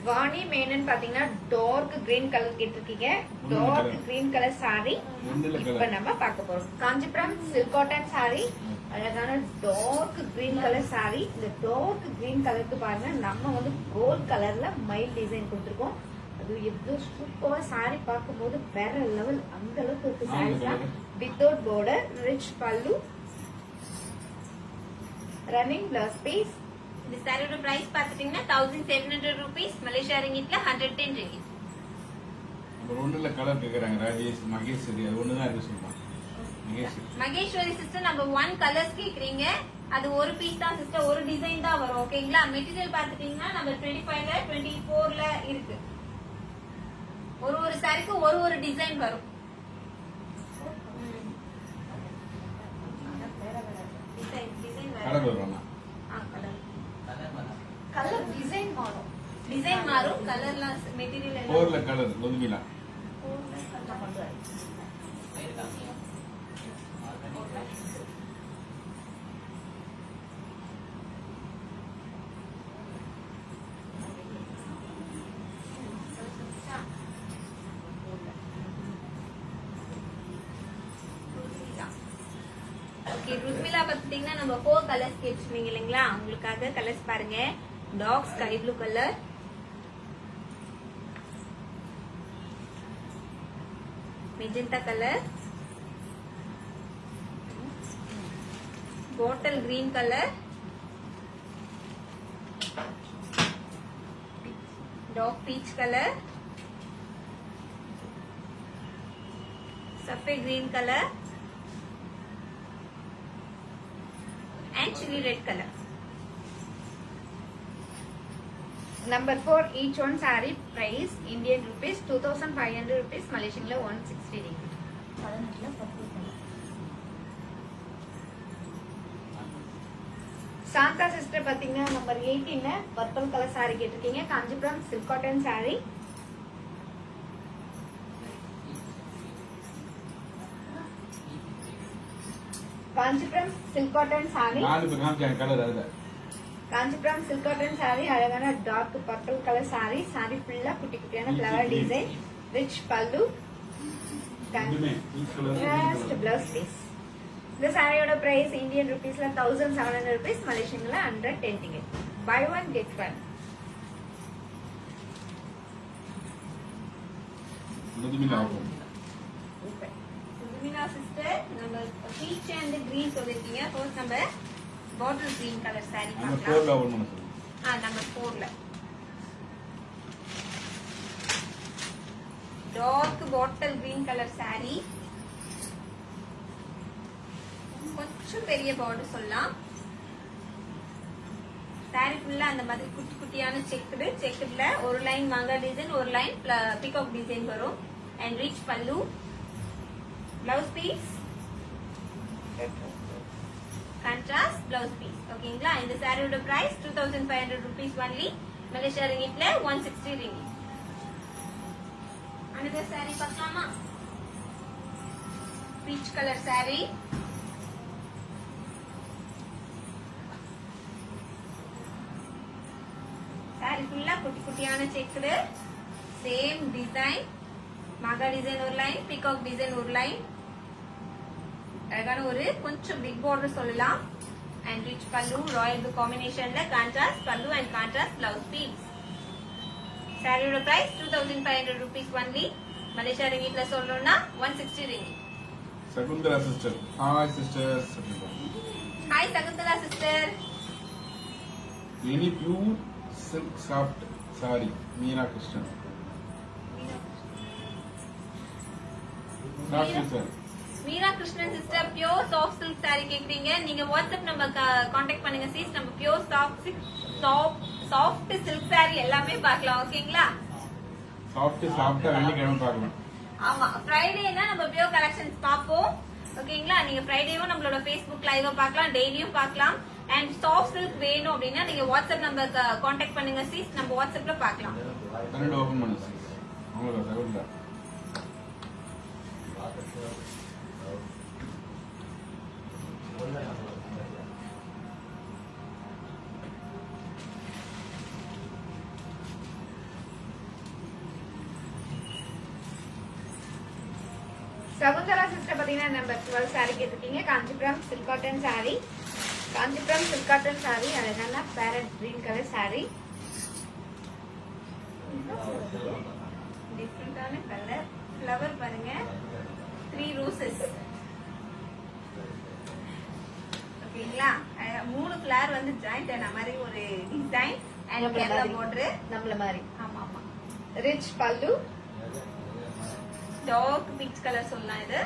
வாணி மேனன் பாத்தீங்கன்னா டார்க் கிரீன் கலர் கேட்டிருக்கீங்க. டார்க் கிரீன் கலர் சாரி ரெண்டுல இப்ப கலர். நம்ம பார்க்க போறோம். காஞ்சிபுரம் silk cotton சாரி, அழகான டார்க் கிரீன் கலர் சாரி. இந்த டார்க் கிரீன் கலருக்கு பாருங்க நம்ம வந்து கோல்ட் கலர்ல மைல் டிசைன் கொடுத்துருக்கோம். அது எவ்வளவு சூப்பரா சாரி பார்க்கும்போது வேற லெவல், அந்த அளவுக்கு இருக்கு சாரீஸ்லாம். வித்தவுட் border, ரிச் பல்லு, ரன்னிங் பிளவுஸ் பீஸ். இந்த சாரியோட பிரைஸ் பார்த்துட்டீங்கன்னா 1700 rupees, மலேசியா ரிங்கிட்ல 110 ringgit. நம்பர் 1ல கலர் கேக்குறாங்க. ராஜேஷ் மகேஸ்வரி. அது ஒண்ணு தான் இருக்கு சொல்றாங்க. Maheswari. Maheswari sister number 1 colours கேக்குறீங்க. அது ஒரு பீஸ் தான் சிஸ்டர், ஒரு டிசைன் தான் வரும். ஓகேங்களா? மெட்டீரியல் பார்த்துட்டீங்கன்னா நம்பர் 25ல 24ல இருக்கு. ஒரு சாரிக்கு ஒரு டிசைன் வரும். டிசைன் கலர் வருவாங்க. கலர் பண்ணலாம். கலர் டிசைன் மாறும். டிசைன் மாறும், கலர்லாம் மெட்டீரியல் 4ல கலர் லொதுமிலா. கொண்டு வரேன். போயிருக்காங்க. ஓகே, ருத்மிலா பாத்தீங்கன்னா நம்ம 4 கலர்ஸ் கேட்டுருந்தீங்க இல்லைங்களா? உங்களுக்காக கலர்ஸ் பாருங்க. Dark sky blue colour, magenta colour, bottle green colour, dark peach colour, சஃபேட் green colour and chili red color. Number 4, each one saree price Indian rupees 2500 rupees, Malaysian la 160 ringgit. 18ல பர்பிள் கலர். சாந்தா சிஸ்டர் பாத்தீங்கன்னா நம்பர் 18ல பர்பிள் கலர் saree கேட்டிருக்கீங்க. Kanchipuram silk cotton saree. Kanchipuram silk cotton saree. நாலு பேர் காமிச்சாங்க கலர் அதுல. காஞ்சிபுரம் சில்க் காட்டன் saree, அழகான dark purple colour saree. saree ஃபுல்லா குட்டி குட்டியான ஃப்ளவர் டிசைன், ரிச் பல்லு, இதுமே pink color, green contrast color. Blouse piece. இந்த சாரியோட பிரைஸ் இந்தியன் ருபீஸ்ல 1700 rupees, மலேசியன்ல 110 ringgit. Buy one get one. இதுமே ஆகும். ருத்மிலா சிஸ்டர் நம்ம பீச் அண்ட் கிரீன் சொல்லிருக்கீங்க. ஃபர்ஸ்ட் நம்ம பாட்டில் கிரீன் கலர் saree நம்ம பார்க்கலாம். 4ல ஓபன் பண்ண சொல்லுங்க. நம்பர் 4ல dark bottle green colour saree, கொஞ்சம் பெரிய பார்டர் சொல்லலாம். saree ஃபுல்லா அந்த மாதிரி குட்டி குட்டியான செக்குடுல ஒரு லைன் மாங்கா டிசைன், ஒரு லைன் பீகாக் டிசைன் வரும். And rich pallu, blouse piece, contrast blouse piece. ஓகேங்களா? இந்த சாரியோட பிரைஸ் 2500 rupees only, மலேசியா ரிங்கிட்ல 160 ringgit. அனதர் saree பார்க்கலாமா? பீச் கலர் saree, saree ஃபுல்லா குட்டி குட்டியான செக்குடு, சேம் டிசைன், மாகா டிசைன் ஒரு லைன், பீகாக் டிசைன் ஒரு லைன், அழகான ஒரு கொஞ்சம் பிக் பார்டர் சொல்லலாம். And rich pallu, royal blue காம்பினேஷன்ல contrast pallu and contrast blouse piece. சாரியோட பிரைஸ் 2500 rupees only, மலேசியா ரிங்கிட்ல சொல்லணும்னா 160 ringgit. Shakuntala sister. Hi sisters. Hi Shakuntala sister. Any pure silk soft sorry Meena Krishnan. Soft sorry. Meera Krishnan sister pure soft silk saree கேக்குறீங்க. நீங்க வாட்ஸ்அப் நம்ம காண்டாக்ட் பண்ணுங்க சீஸ். நம்ம பியோர் சாஃப்ட் சில்க் saree எல்லாமே பார்க்கலாம். ஓகேங்களா? சாஃப்ட் சாஃப்ட்டா வெள்ளிக்கிழமை பார்க்கலாம். ஆமா, ஃப்ரைடேனா நம்ம பியோர் கலெக்ஷன்ஸ் பார்ப்போம். ஓகேங்களா? நீங்க ஃப்ரைடேவும் நம்மளோட Facebook லைவ் பார்க்கலாம், டெய்லியும் பார்க்கலாம். அண்ட் சாஃப்ட் சில்க் வேணும் அப்படின்னா நீங்க வாட்ஸ்அப் நம்பர் காண்டாக்ட் பண்ணுங்க சீஸ். நம்ம வாட்ஸ்அப்ல பார்க்கலாம். கன்னட ஓபன் பண்ணு சீஸ். அவங்களோட சகுந்தலா. சகுந்தலா சிஸ்டர் பாத்தீங்கன்னா நம்பர் 12 saree கேட்டிருக்கீங்க. Kanchipuram silk cotton saree. Kanchipuram silk cotton saree, அழகான பேரட் கிரீன் கலர் saree. டிஃபரெண்டான கலர் ஃப்ளவர் பாருங்க, 3 roses. ஓகேங்களா? 3 ஃபிளவர் வந்து ஜாயிண்ட் ஆன மாதிரி ஒரு டிசைன் அண்ட் கேரளா border. நம்மள மாதிரி ஆமா ஆமா, ரிச் பல்லு, டார்க் பீச் கலர் சொல்லலாம் இது.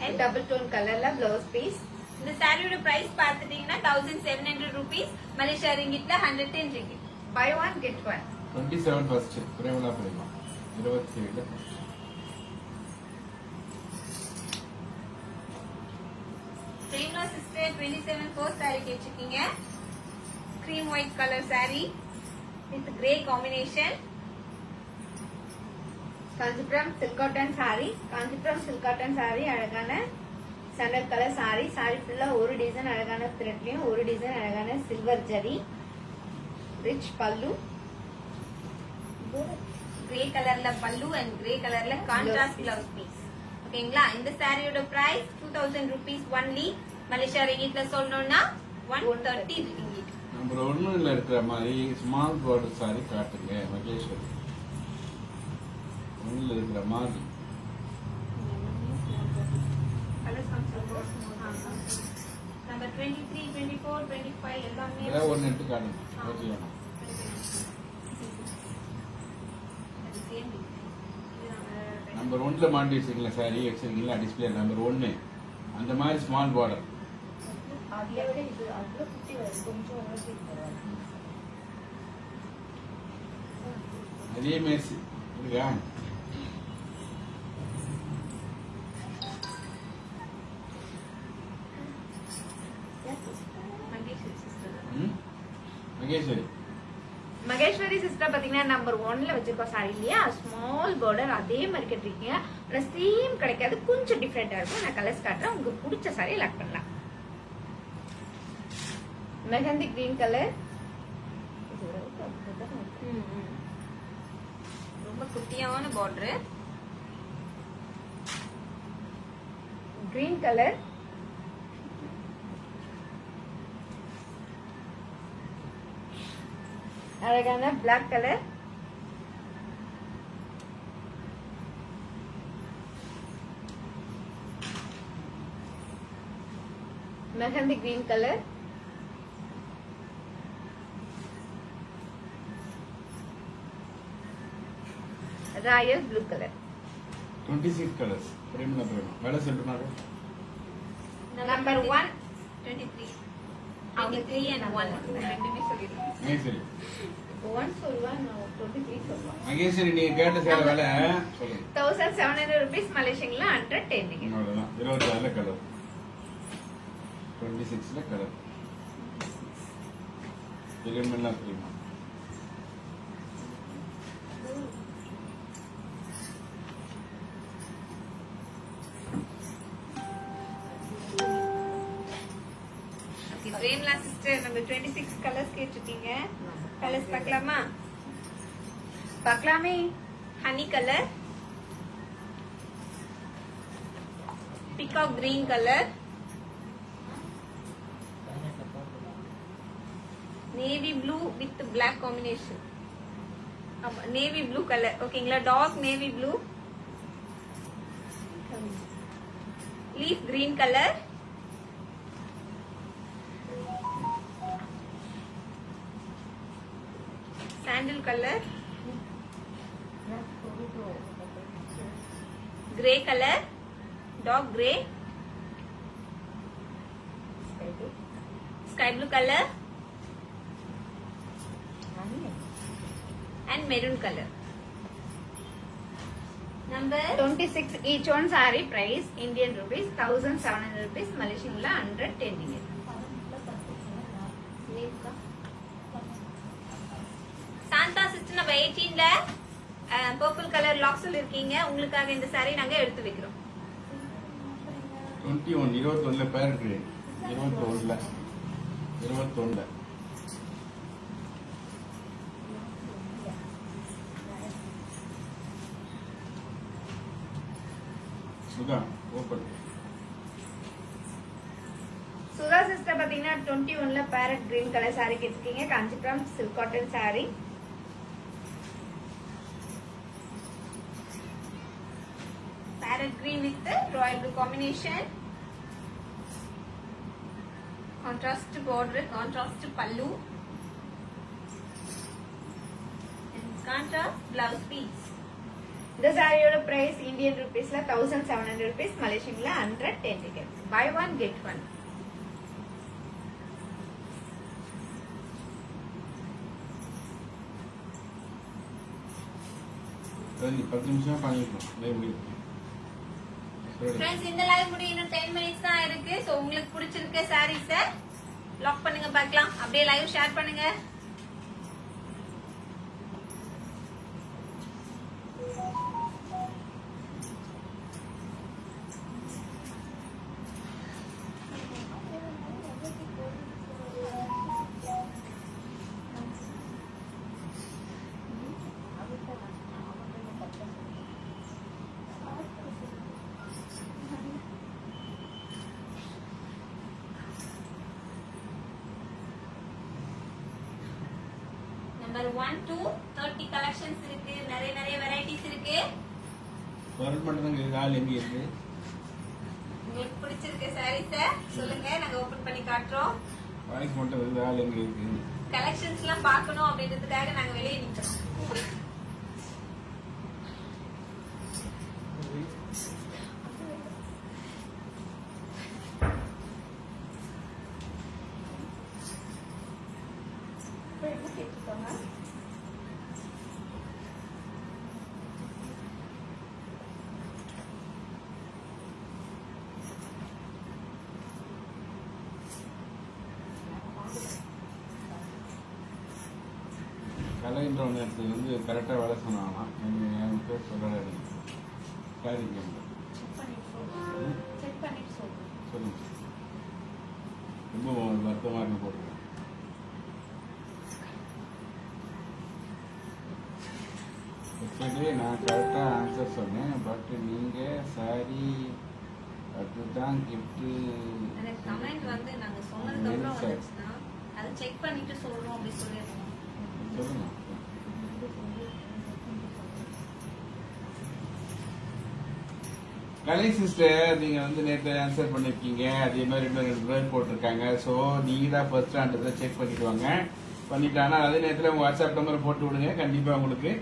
அண்ட் டபுள் டோன் கலர்ல பிளவுஸ் பீஸ். இந்த சாரியோட பிரைஸ் பார்த்துட்டீங்கன்னா 1700 rupees, மலேசியா ரிங்கிட்ல 110 ringgit. Buy one get one. 27 first Premala பண்ணிடலாம். 27ல பிரேமலா சிஸ்டர் 27 ஃபர்ஸ்ட் saree கேட்டிருக்கீங்க. cream white color saree with grey combination. Kanchipuram silk cotton sorry. Kanchipuram silk cotton sorry அழகான சாண்டல் கலர் சாரி. சாரி ஃபுல்லா ஒரு டிசைன் அழகான த்ரெட்லயும் ஒரு டிசைன் அழகான silver zari. Rich pallu. Grey கலர்ல பல்லு அண்ட் கிரே கலர்ல கான்ட்ராஸ்ட் பிளவுஸ் பீஸ். ஓகேங்களா? இந்த சாரியோட பிரைஸ் 2000 rupees ஒன்லி. மலேசியா ரிங்கிட்ல சொல்லணும்னா 130 ringgit. நம்பர் 1ல இருக்கிற மாதிரி ஸ்மால் பார்டர் சாரி காட்டுங்க மகேஸ்வரி. 1ல இருக்கிற மாதிரி நம்பர் 23, 24, 25 எல்லாமே ஏதாவது ஒன்று எடுத்து காட்டுங்க. ஓகேவா? நம்பர் 1ல மாட்டி வச்சிருக்கீங்களா சாரி வச்சிருக்கீங்களா டிஸ்பிளே நம்பர் 1 அந்த மாதிரி ஸ்மால் பார்டர். அதுல விட இது அவ்வளவு குட்டி வருது. கொஞ்சம் அதே மாதிரி இருக்கா? ம்? மகேஸ்வரி மகேஸ்வரி சிஸ்டர் பாத்தீங்கன்னா நம்பர் 1ல வச்சிருக்கோம் சாரி இல்லையா? ஸ்மால் பார்டர் அதே மாதிரி கட்டிருக்கீங்க. ஆனா சேம் கிடைக்காது, கொஞ்சம் டிஃபரெண்டா இருக்கும். நான் கலர்ஸ் காட்டுறேன், உங்களுக்கு பிடிச்ச சாரி லாக் பண்ணலாம். Mehndi green colour. ரொம்ப குட்டியான பார்டர். Green colour. அழகான black colour. Mehndi green colour. Royal blue colour. 26 colours. Premala வேலை சொல்றாங்க. நம்பர் 1 23, 23 and 1 ரெண்டுமே சொல்லிடுங்க. மகேஸ்வரி 1 சொல்லுவான், 23 சொல்லுவான். மகேஸ்வரி நீங்க கேட்ட சேர வேலை சொல்லுங்க. 1700 rupees மலேசியன்ல 110. அவ்வளவுதான். 26ல கலர், 26ல கலர். பிரேமலா தெரியுமா? பிரேம்லா சிஸ்டர் நம்ம 26 கலர்ஸ் கேட்டிருக்கீங்க. கலர்ஸ் பார்க்கலாமா? பார்க்கலாமே. Honey colour, peacock green colour, navy blue with black combination. ஆமா, நேவி ப்ளூ கலர். ஓகேங்களா? Dark navy blue, leaf green colour, sandal color, grey color, dark grey, sky blue color and maroon color. Number 26 each one saree price Indian rupees 1700 rupees Malaysian la 110 ringgit. Shanta sister நம்ம 18ல பர்பிள் கலர் லாக் சொல்லிருக்கீங்க. உங்களுக்காக இந்த saree நாங்க எடுத்து வைக்கிறோம். 21ல பேரட் கிரீன். 21ல சுதா ஓபன். சுதா சிஸ்டர் பாத்தீங்கன்னா 21ல பேரட் கிரீன் கலர் saree கேட்டிருக்கீங்க. Kanchipuram silk cotton saree. Parrot green with the royal blue combination. Contrast border, contrast pallu, and contrast blouse piece. இந்த சாரியோட பிரைஸ் இந்தியன் ருபீஸ்ல 1700 rupees மலேசியன்ல 110 ringgit. Buy one get one. சரி 10 நிமிஷம் பண்ணிக்கலாம். லைவ் முடியும். Friends, இந்த லைவ் முடிய இன்னும் 10 minutes தான் இருக்கு. சோ உங்களுக்கு பிடிச்சிருக்க sarees லாக் பண்ணுங்க பார்க்கலாம். அப்படியே லைவ் ஷேர் பண்ணுங்க. நம்பர் 1 to 30 கலெக்ஷன்ஸ் இருக்கு. நிறைய நிறைய வெரைட்டிஸ் இருக்கு. வரல் மட்டும் ஆள் எங்க இருக்கு? உங்களுக்கு பிடிச்சிருக்க சாரீஸ சொல்லுங்க, நாங்க ஓபன் பண்ணி காட்டுறோம். வாய்ஸ் மட்டும் வருது, ஆள் எங்க இருக்கு? கலெக்ஷன்ஸ் எல்லாம் பார்க்கணும் அப்படின்றதுக்காக நாங்க வெளியே நிக்கிறோம். கலைன்ற ஒன்று இடத்துல வந்து கரெக்டாக வேலை சொன்னாங்களாம். என் பேர் சொல்லலை. சாரி செக் பண்ணிட்டு சொல்றேன். சொல்லுங்க. ரொம்ப வருத்தமாக இருக்கு போட்டுருக்கேன். ஆக்சுவலி நான் கரெக்டாக ஆன்சர் சொன்னேன். பட் நீங்கள் சாரி அதுதான் கிஃப்ட்டு. அந்த கமெண்ட் வந்து நாங்க சொன்னதுக்கு அப்புறம் வந்துச்சுன்னா அதை செக் பண்ணிட்டு சொல்றோம் அப்படி சொல்லிடுறோம். சொல்லுங்க. கலை சிஸ்டர், நீங்க வந்து நேற்று ஆன்சர் பண்ணிருக்கீங்க. அதே மாதிரி இன்னும் 2 பேர் போட்டிருக்காங்க. ஸோ நீங்க தான் ஃபர்ஸ்ட் ஆண்டதை செக் பண்ணிட்டு வாங்க. பண்ணிட்டாங்கன்னா அதே நேரத்தில் உங்க வாட்ஸ்அப் நம்பரை போட்டு விடுங்க. கண்டிப்பா உங்களுக்கு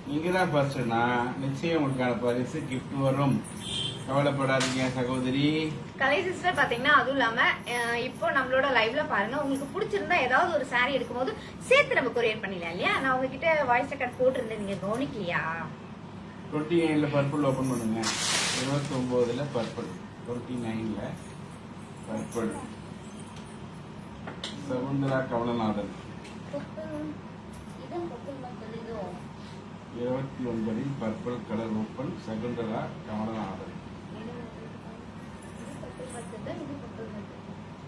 நீங்க தான் ஃபர்ஸ்ட்னா நிச்சயம் உங்களுக்கான பரிசு கிஃப்ட் வரும். கவலைப்படாதீங்க சகோதரி. கலை சிஸ்டர் பாத்தீங்கன்னா அதுவும் இல்லாம இப்போ நம்மளோட லைவ்ல பாருங்க, உங்களுக்கு பிடிச்சிருந்தா ஏதாவது ஒரு saree எடுக்கும்போது சேர்த்து நம்ம கொரியர் பண்ணிடலாம் இல்லையா? நான் உங்ககிட்ட வாய்ஸ் ரெக்கார்ட் போட்டிருந்தேன், நீங்க கவனிக்கலையா? 29ல பர்பிள் ஓபன் பண்ணுங்க. 29ல பர்பிள், 29ல பர்பிள். சகுந்தலா கமலநாதன். இதான் பக்கம் மக்கள் இதோ 29ல் purple colour open. Shakuntala Kamalanathan.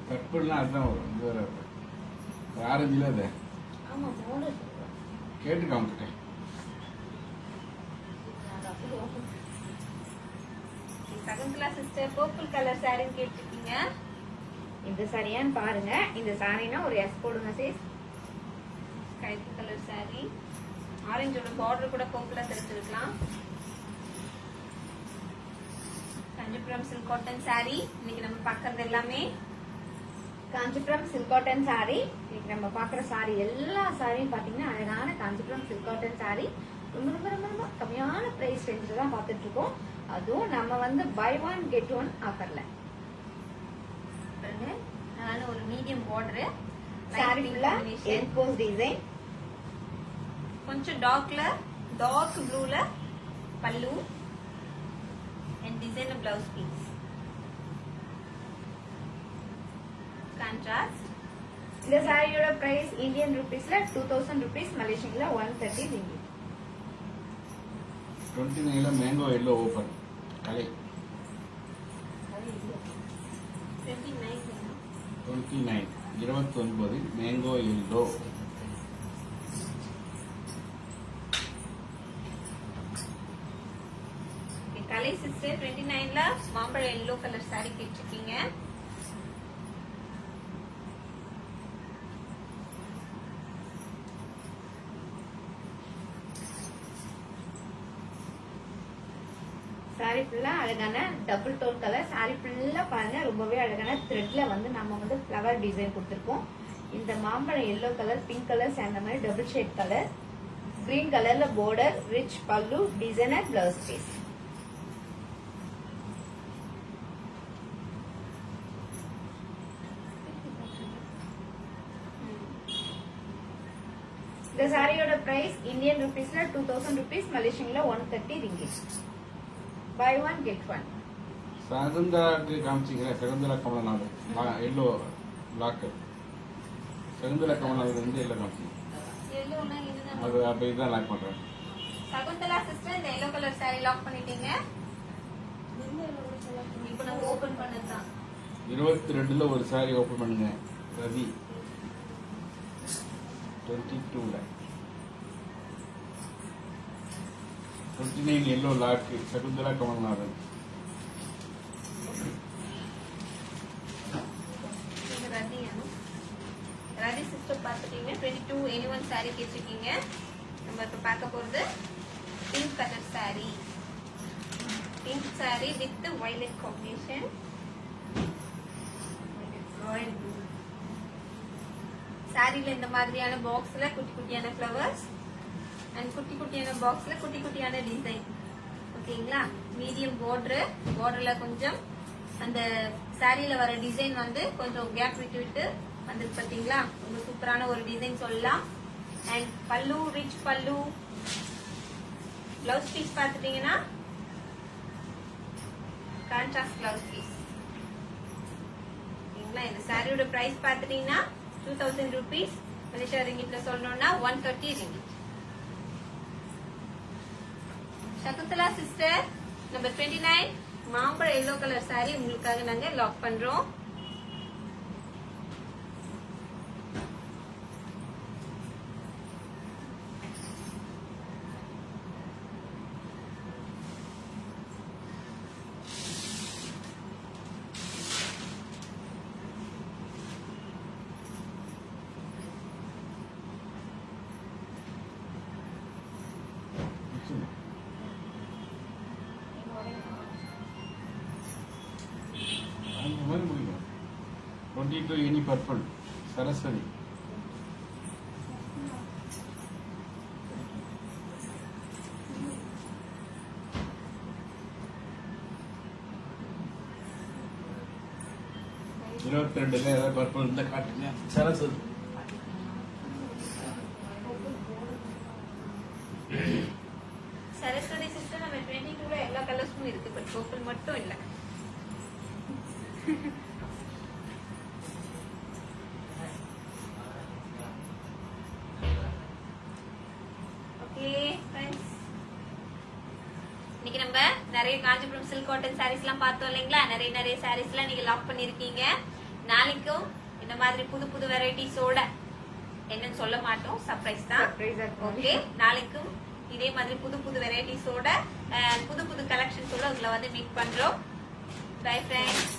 பர்பிள்னா அதுதான் வரும். இது வேற ஆரஞ்சில் அது ஆமா போன கேட்டுக்க அவங்ககிட்ட. Shakuntala sister purple colour sorry கேட்டிருக்கீங்க. இந்த சாரியான்னு பாருங்க. இந்த சாரினா ஒரு எஸ் போடுங்க சீஸ். கயிறு கலர் சாரி, ஆரஞ்சோட பார்டர் கூட பர்பிளா தெரிஞ்சிருக்கலாம். காஞ்சிபுரம் சில்க் காட்டன் சாரி இன்னைக்கு நம்ம பார்க்கறது எல்லாமே. காஞ்சிபுரம் சில்க் காட்டன் சாரி இன்னைக்கு நம்ம பாக்குற சாரி எல்லா சாரியும் பாத்தீங்கன்னா அழகான காஞ்சிபுரம் சில்க் காட்டன் சாரி. ரொம்ப ரொம்ப ரொம்ப ரொம்ப கம்மியான பிரைஸ் ரேஞ்சில் தான் பார்த்துட்டு இருக்கோம். அதுவும் நம்ம வந்து பை 1 get 1 ஆஃபர்ல. அதனால ஒரு மீடியம் பார்டர் சாரி ஃபுல்லா எம்போஸ் டிசைன். கொஞ்சம் டார்க் ப்ளூல pallu and designer blouse piece. Contrast. இந்த சாரியோட பிரைஸ் இந்தியன் ருபீஸ்ல 2000 ருபீஸ், மலேசியன்ல 130 ringgit. 29ல மேங்கோ எல்லோ ஓப்பன். கலை 29 29ல் மேங்கோ எல்லோ. கலை சிஸ்டர் 29ல மாம்பழ எல்லோ கலர் சாரி கேட்டிருக்கீங்க. சாரி ஃபுல்லா அழகான டபுள் டோன் கலர். சாரி ஃபுல்லா பாருங்க ரொம்பவே அழகான த்ரெட்ல வந்து நம்ம வந்து ஃப்ளவர் டிசைன் கொடுத்துருக்கோம். இந்த மாம்பழம் எல்லோ கலர், பிங்க் கலர் சேர்ந்த மாதிரி டபுள் ஷேட் கலர், கிரீன் கலர்ல border, rich pallu, designer blouse piece. இந்த சாரியோட பிரைஸ் இந்தியன் ருபீஸ்ல 2000 ருபீஸ், மலேசியன்ல 130 ringgit. Buy 1 get 1. சகுந்தலாக்கு காமிச்சிக்கிறேன். Shakuntala Kamalanathan yellow lock. சகுந்தலா கமலநாதன் வந்து எல்லோ காமிச்சிங்க. எல்லோனா இதுதான். அது அப்போ இதுதான் லாக் பண்ணுறேன். சகுந்தலா சிஸ்டர் இந்த எல்லோ கலர் சாரி லாக் பண்ணிட்டீங்க. இப்போ நம்ம ஓபன் பண்ணதுதான். 22ல ஒரு சாரி ஓப்பன் பண்ணுங்க. ரவி 22ல 29 yellow lock. Shakuntala Kamalnathan. Rathi Rathi next பார்த்துட்டீங்கன்னா 22 anyone saree கேட்டிருக்கீங்க. நம்ம இப்போ பார்க்க போகிறது pink colour saree. Pink saree with violet combination. Royal blue. சாரில இந்த மாதிரியான பாக்ஸ்ல குட்டி குட்டியான ஃப்ளவர்ஸ் அண்ட் குட்டி குட்டியான பாக்ஸ்ல குட்டி குட்டியான டிசைன். ஓகேங்களா? மீடியம் பார்டர்ல கொஞ்சம் அந்த சாரியில வர டிசைன் வந்து கொஞ்சம் கேப் விட்டு விட்டு வந்து பாத்தீங்களா? ரொம்ப சூப்பரான ஒரு டிசைன் சொல்லலாம். அண்ட் பல்லு ரிச் பல்லு. பிளவுஸ் பீஸ் பார்த்துட்டீங்கன்னா கான்ட்ராஸ்ட் பிளவுஸ் பீஸ். ஓகேங்களா? இந்த சாரியோட பிரைஸ் பார்த்துட்டீங்கன்னா 2000 rupees. மலேசியா ரிங்கிட்ல சொல்லணும்னா 130 ringgit. சகுந்தலா சிஸ்டர் நம்பர் 29 மாம்பழ எல்லோ கலர் saree உங்களுக்காக நாங்க லாக் பண்றோம். அந்த மாதிரி முடியும். 22 எனி பர்பிள் சரஸ்வதி. இருபத்தி ரெண்டுல ஏதாவது பர்பிள் இருந்தா காட்டுங்க. சரஸ்வதி. சரஸ்வதி சிஸ்டர் நம்ம 22ல எல்லா கலர்ஸும் இருக்கு, பட் பர்பிள் மட்டும் இல்ல. ஓகே ஃப்ரெண்ட்ஸ், இன்னைக்கு நம்ம நிறைய காஞ்சிபுரம் சில்க் காட்டன் சாரீஸ் எல்லாம் பார்த்தோம் இல்லைங்களா? நிறைய சாரீஸ் எல்லாம் நீங்க லாக் பண்ணிருக்கீங்க. நாளைக்கும் இந்த மாதிரி புது புது வெரைட்டிஸோட என்னன்னு சொல்ல மாட்டோம், சர்ப்ரைஸ் தான். ஓகே, நாளைக்கும் இதே மாதிரி புது புது வெரைட்டிஸோட புது புது கலெக்ஷன்ஸோட உங்களை வந்து மீட் பண்றோம். Bye friends.